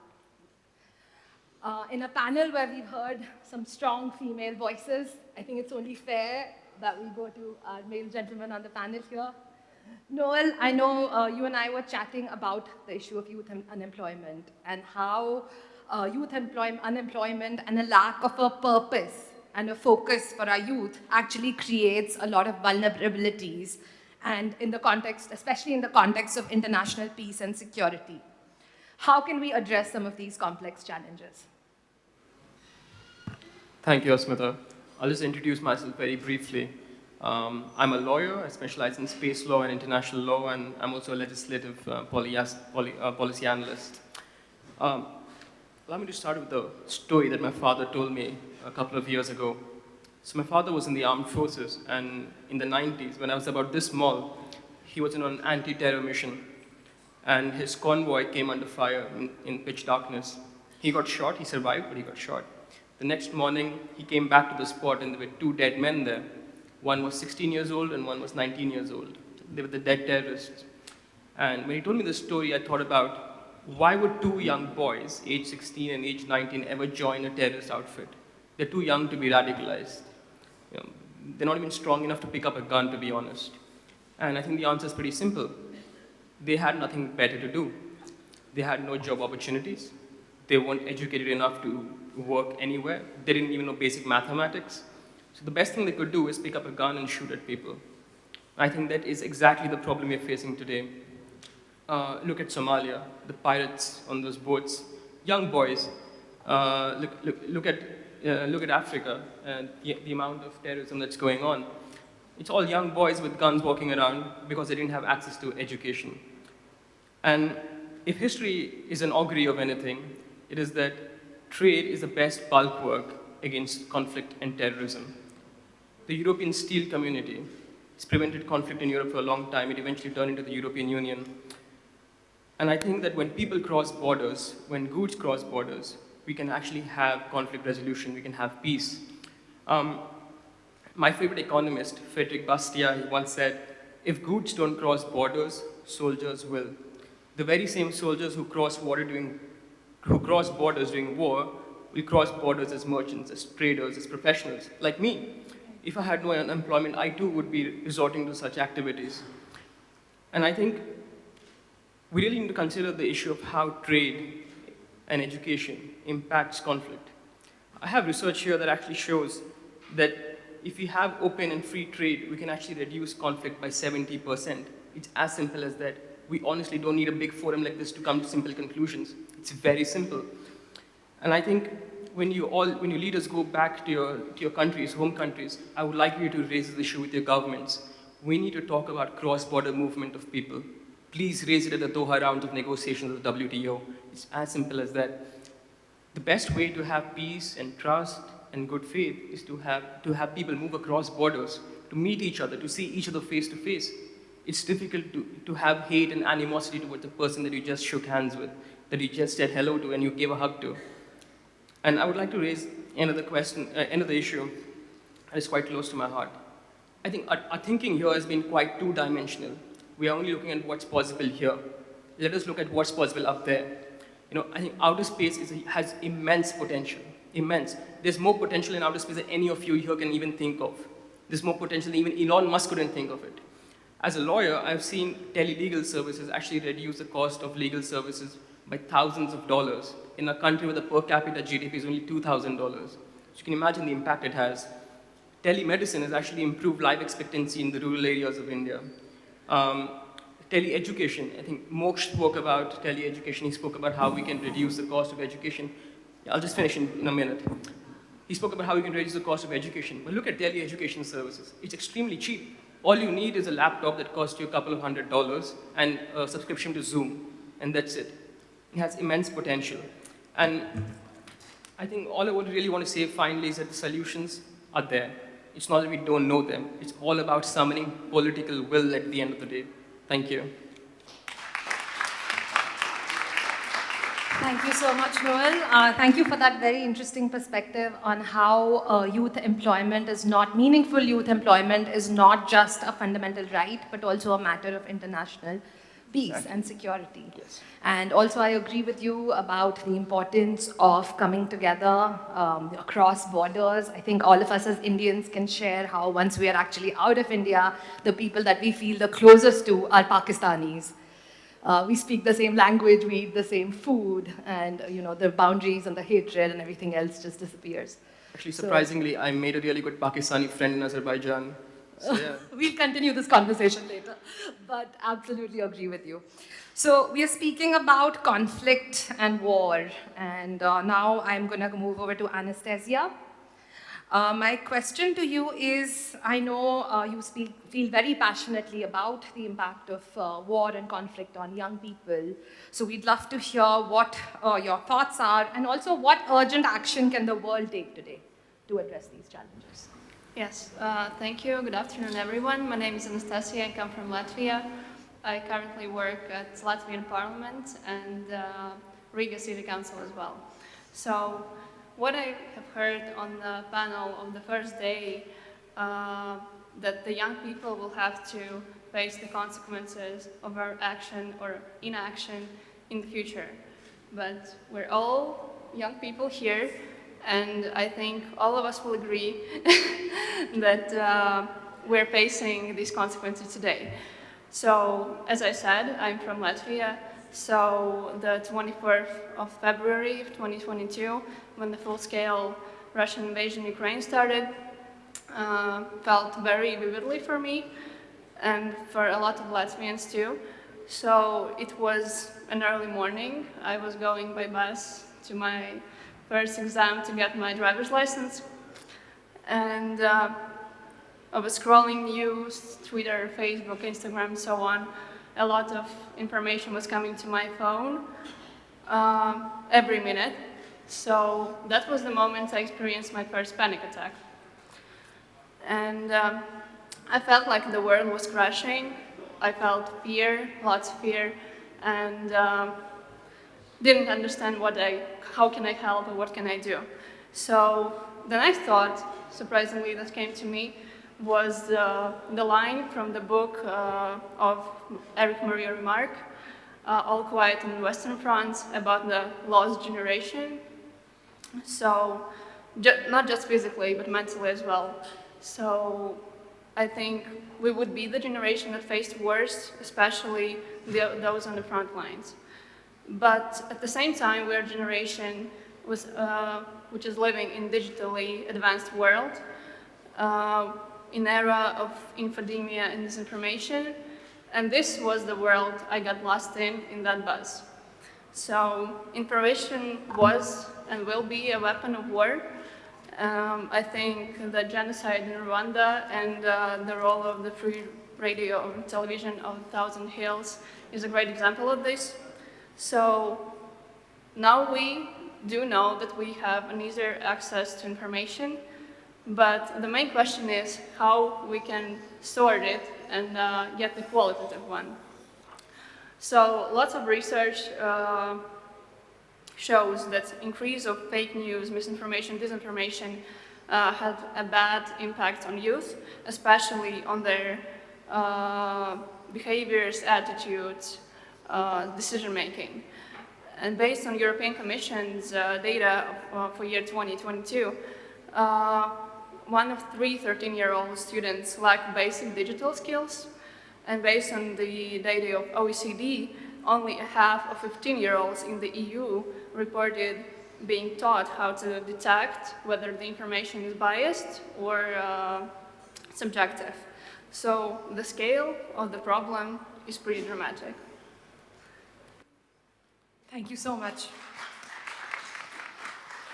In a panel where we've heard some strong female voices, I think it's only fair that we go to our male gentleman on the panel here. Noel, I know you and I were chatting about the issue of youth unemployment and how youth unemployment and a lack of a purpose and a focus for our youth actually creates a lot of vulnerabilities, and in the context, especially in the context of international peace and security. How can we address some of these complex challenges? Thank you, Asmita. I'll just introduce myself very briefly. I'm a lawyer. I specialize in space law and international law, and I'm also a legislative policy analyst. Allow me to start with the story that my father told me a couple of years ago. So my father was in the armed forces, and in the 90s, when I was about this small, he was on an anti-terror mission, and his convoy came under fire in pitch darkness. He got shot. He survived, but he got shot. The next morning, he came back to the spot, and there were 2 dead men there. One was 16 years old, and one was 19 years old. They were the dead terrorists. And when he told me this story, I thought about, why would 2 young boys, age 16 and age 19, ever join a terrorist outfit? They're too young to be radicalized. They're not even strong enough to pick up a gun, to be honest. And I think the answer is pretty simple. They had nothing better to do. They had no job opportunities. They weren't educated enough to work anywhere. They didn't even know basic mathematics. So the best thing they could do is pick up a gun and shoot at people. I think that is exactly the problem we're facing today. Look at Somalia, the pirates on those boats, young boys. Look at Africa and the amount of terrorism that's going on. It's all young boys with guns walking around because they didn't have access to education. And if history is an augury of anything, it is that trade is the best bulwark against conflict and terrorism. The European steel community has prevented conflict in Europe for a long time. It eventually turned into the European Union. And I think that when people cross borders, when goods cross borders, we can actually have conflict resolution, we can have peace. My favorite economist, Frederick Bastiat, he once said, if goods don't cross borders, soldiers will. The very same soldiers who cross borders during war will cross borders as merchants, as traders, as professionals, like me. If I had no unemployment, I too would be resorting to such activities. And I think we really need to consider the issue of how trade and education impacts conflict. I have research here that actually shows that if we have open and free trade, we can actually reduce conflict by 70%. It's as simple as that. We honestly don't need a big forum like this to come to simple conclusions. It's very simple. And I think when you leaders go back to your countries, home countries, I would like you to raise this issue with your governments. We need to talk about cross-border movement of people. Please raise it at the Doha round of negotiations with the WTO. It's as simple as that. The best way to have peace and trust and good faith is to have people move across borders, to meet each other, to see each other face to face. It's difficult to have hate and animosity towards the person that you just shook hands with, that you just said hello to and you gave a hug to. And I would like to raise another question, another issue that is quite close to my heart. I think our thinking here has been quite two-dimensional. We are only looking at what's possible here. Let us look at what's possible up there. I think outer space has immense potential, immense. There's more potential in outer space than any of you here can even think of. There's more potential than even Elon Musk couldn't think of it. As a lawyer, I've seen telelegal services actually reduce the cost of legal services by thousands of dollars in a country where the per capita GDP is only $2,000. So you can imagine the impact it has. Telemedicine has actually improved life expectancy in the rural areas of India. Tele-education, I think Moksh spoke about tele-education. He spoke about how we can reduce the cost of education. I'll just finish in a minute. He spoke about how we can reduce the cost of education. But look at tele-education services. It's extremely cheap. All you need is a laptop that costs you a couple of $100 and a subscription to Zoom, and that's it. It has immense potential. And I think all I really want to say finally is that the solutions are there. It's not that we don't know them. It's all about summoning political will at the end of the day. Thank you. Thank you so much, Noel. Thank you for that very interesting perspective on how youth employment is not, meaningful youth employment is not just a fundamental right, but also a matter of international peace and security. Yes. And also I agree with you about the importance of coming together across borders. I think all of us as Indians can share how once we are actually out of India, the people that we feel the closest to are Pakistanis. We speak the same language, we eat the same food, and the boundaries and the hatred and everything else just disappears. Actually, surprisingly, I made a really good Pakistani friend in Azerbaijan. So, yeah. We'll continue this conversation later, but absolutely agree with you. So we are speaking about conflict and war, and now I'm going to move over to Anastasija. My question to you is, I know you feel very passionately about the impact of war and conflict on young people. So we'd love to hear what your thoughts are, and also what urgent action can the world take today to address these challenges? Yes, thank you. Good afternoon, everyone. My name is Anastasija. I come from Latvia. I currently work at Latvian Parliament and Riga City Council as well. So what I have heard on the panel on the first day, that the young people will have to face the consequences of our action or inaction in the future. But we're all young people here, and I think all of us will agree that we're facing these consequences today. So, as I said, I'm from Latvia. So, the 24th of February of 2022, when the full-scale Russian invasion of Ukraine started, felt very vividly for me and for a lot of Latvians too. So, it was an early morning. I was going by bus to my first exam to get my driver's license. And I was scrolling news, Twitter, Facebook, Instagram, so on. A lot of information was coming to my phone every minute. So that was the moment I experienced my first panic attack. And I felt like the world was crashing. I felt fear, lots of fear, and didn't understand how can I help or what can I do. So then I thought, surprisingly, that came to me was the line from the book of Eric Maria Remarque, All Quiet on Western Front, about the lost generation. So, not just physically, but mentally as well. So, I think we would be the generation that faced worse, especially those on the front lines. But at the same time, we're a generation which is living in digitally advanced world, in era of infodemia and disinformation, and this was the world I got lost in that buzz. So information was and will be a weapon of war. I think the genocide in Rwanda and the role of the free radio and television of Thousand Hills is a great example of this. So now we do know that we have an easier access to information, but the main question is how we can sort it and get the qualitative one. So lots of research shows that increase of fake news, misinformation, disinformation have a bad impact on youth, especially on their behaviors, attitudes, decision-making. And based on European Commission's data for year 2022, 1 of 3 13-year-old students lack basic digital skills. And based on the data of OECD, only a half of 15-year-olds in the EU reported being taught how to detect whether the information is biased or subjective. So the scale of the problem is pretty dramatic. Thank you so much.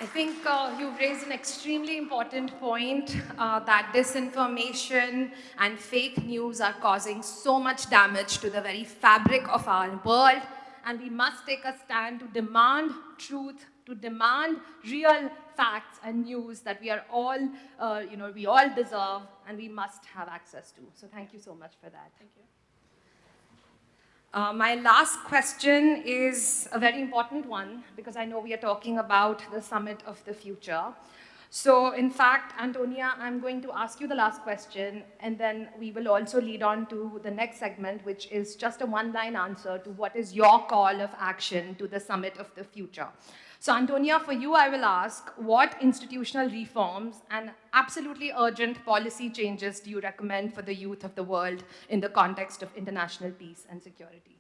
I think you've raised an extremely important point that disinformation and fake news are causing so much damage to the very fabric of our world, and we must take a stand to demand truth, to demand real facts and news that we are all, we all deserve and we must have access to. So thank you so much for that. Thank you. My last question is a very important one because I know we are talking about the summit of the future. So in fact, Antonia, I'm going to ask you the last question and then we will also lead on to the next segment, which is just a one-line answer to what is your call of action to the summit of the future. So Antonia, for you, I will ask, what institutional reforms and absolutely urgent policy changes do you recommend for the youth of the world in the context of international peace and security?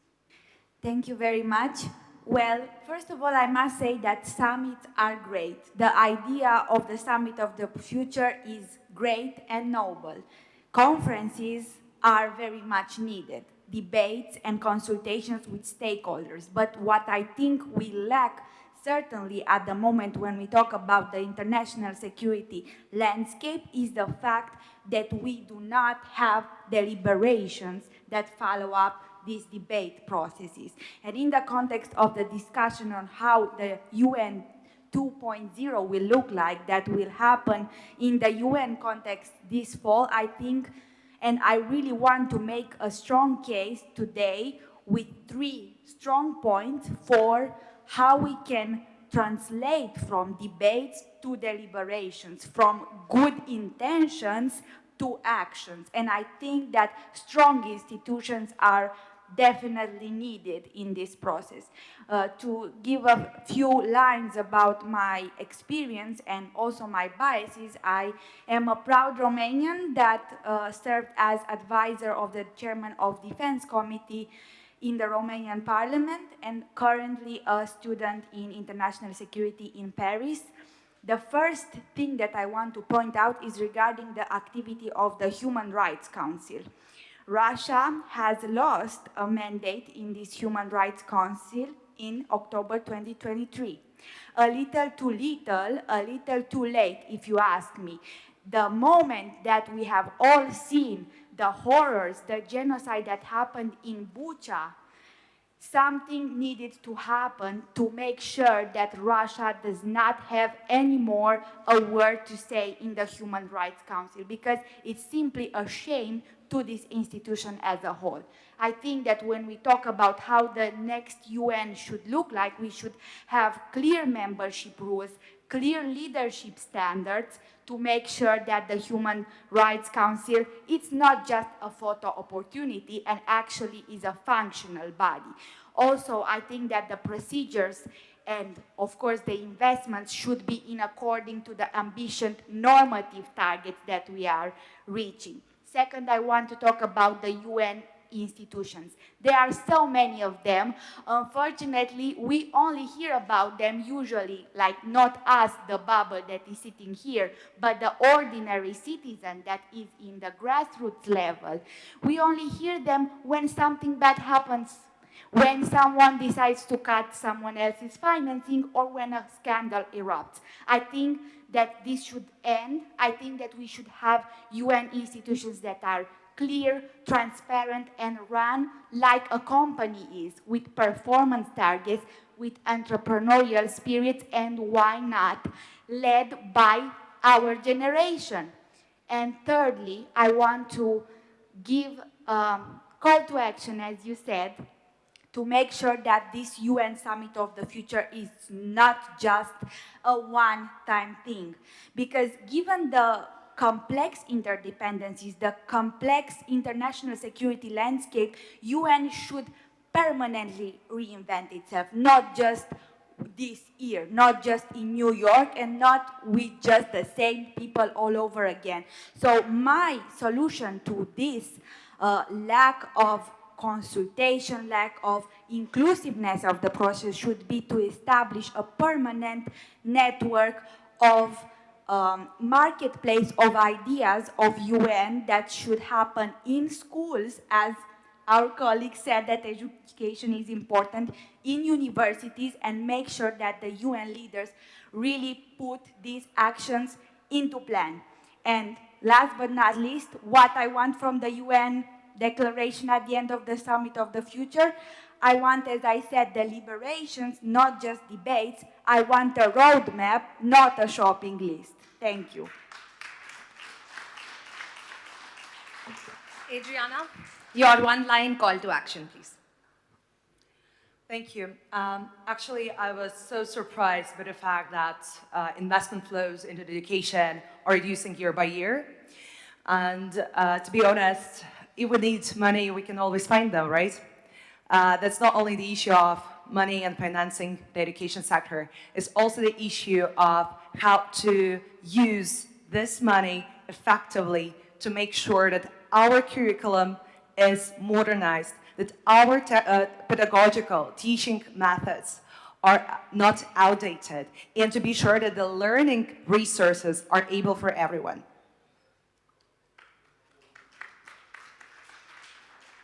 Thank you very much. Well, first of all, I must say that summits are great. The idea of the summit of the future is great and noble. Conferences are very much needed, debates and consultations with stakeholders. But what I think we lack certainly at the moment when we talk about the international security landscape is the fact that we do not have deliberations that follow up these debate processes. And in the context of the discussion on how the UN 2.0 will look like, that will happen in the UN context this fall, I think, and I really want to make a strong case today with 3 strong points for how we can translate from debates to deliberations, from good intentions to actions. And I think that strong institutions are definitely needed in this process. To give a few lines about my experience and also my biases, I am a proud Romanian that served as advisor of the chairman of Defense Committee in the Romanian Parliament and currently a student in international security in Paris. The first thing that I want to point out is regarding the activity of the Human Rights Council. Russia has lost a mandate in this Human Rights Council in October 2023. A little too little, a little too late, if you ask me. The moment that we have all seen the horrors, the genocide that happened in Bucha, something needed to happen to make sure that Russia does not have anymore a word to say in the Human Rights Council, because it's simply a shame to this institution as a whole. I think that when we talk about how the next UN should look like, we should have clear membership rules, clear leadership standards to make sure that the Human Rights Council is not just a photo opportunity and actually is a functional body. Also, I think that the procedures and, of course, the investments should be in according to the ambitious normative targets that we are reaching. Second, I want to talk about the UN institutions. There are so many of them. Unfortunately, we only hear about them usually, like not us, the bubble that is sitting here, but the ordinary citizen that is in the grassroots level. We only hear them when something bad happens, when someone decides to cut someone else's financing, or when a scandal erupts. I think that this should end. I think that we should have UN institutions that are clear, transparent, and run like a company is, with performance targets, with entrepreneurial spirits, and why not, led by our generation. And thirdly, I want to give a call to action, as you said, to make sure that this UN Summit of the Future is not just a one-time thing. Because given the complex interdependencies, the complex international security landscape, UN should permanently reinvent itself, not just this year, not just in New York, and not with just the same people all over again. So my solution to this lack of consultation, lack of inclusiveness of the process should be to establish a permanent network of marketplace of ideas of UN that should happen in schools, as our colleague said that education is important, in universities, and make sure that the UN leaders really put these actions into plan. And last but not least, what I want from the UN declaration at the end of the Summit of the Future, I want, as I said, deliberations, not just debates. I want a roadmap, not a shopping list. Thank you. Adriana, your one-line call to action, please. Thank you. Actually, I was so surprised by the fact that investment flows into education are reducing year by year. And to be honest, if we need money, we can always find them, right? That's not only the issue of money and financing the education sector, it's also the issue of how to use this money effectively to make sure that our curriculum is modernized, that our pedagogical teaching methods are not outdated, and to be sure that the learning resources are able for everyone.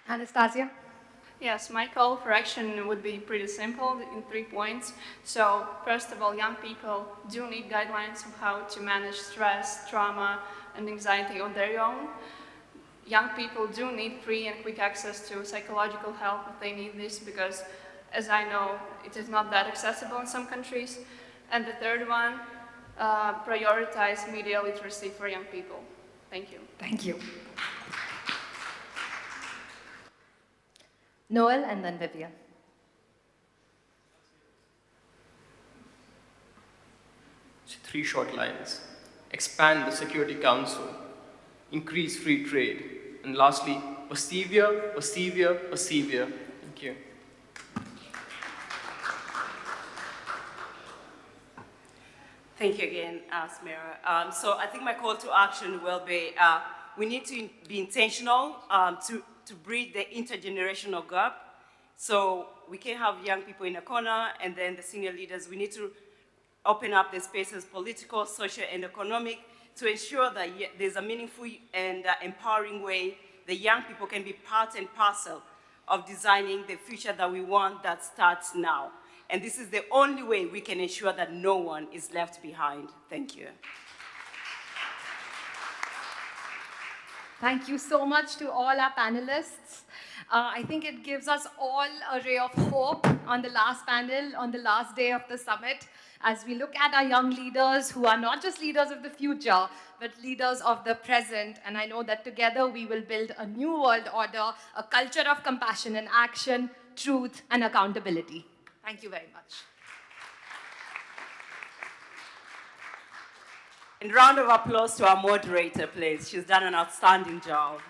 Anastasija? Yes, my call for action would be pretty simple in 3 points. So, first of all, young people do need guidelines on how to manage stress, trauma, and anxiety on their own. Young people do need free and quick access to psychological help if they need this, because, as I know, it is not that accessible in some countries. And the third one, prioritize media literacy for young people. Thank you. Thank you. Noel and then Vivian. So 3 short lines. Expand the Security Council, increase free trade, and lastly, persevere, persevere, persevere. Thank you. Thank you again, Smira. So I think my call to action will be, we need to be intentional to bridge the intergenerational gap. So we can have young people in a corner, and then the senior leaders, we need to open up the spaces, political, social, and economic, to ensure that there's a meaningful and empowering way the young people can be part and parcel of designing the future that we want that starts now. And this is the only way we can ensure that no one is left behind. Thank you. Thank you so much to all our panelists. I think it gives us all a ray of hope on the last panel, on the last day of the summit, as we look at our young leaders who are not just leaders of the future, but leaders of the present. And I know that together we will build a new world order, a culture of compassion and action, truth and accountability. Thank you very much. And round of applause to our moderator, please. She's done an outstanding job.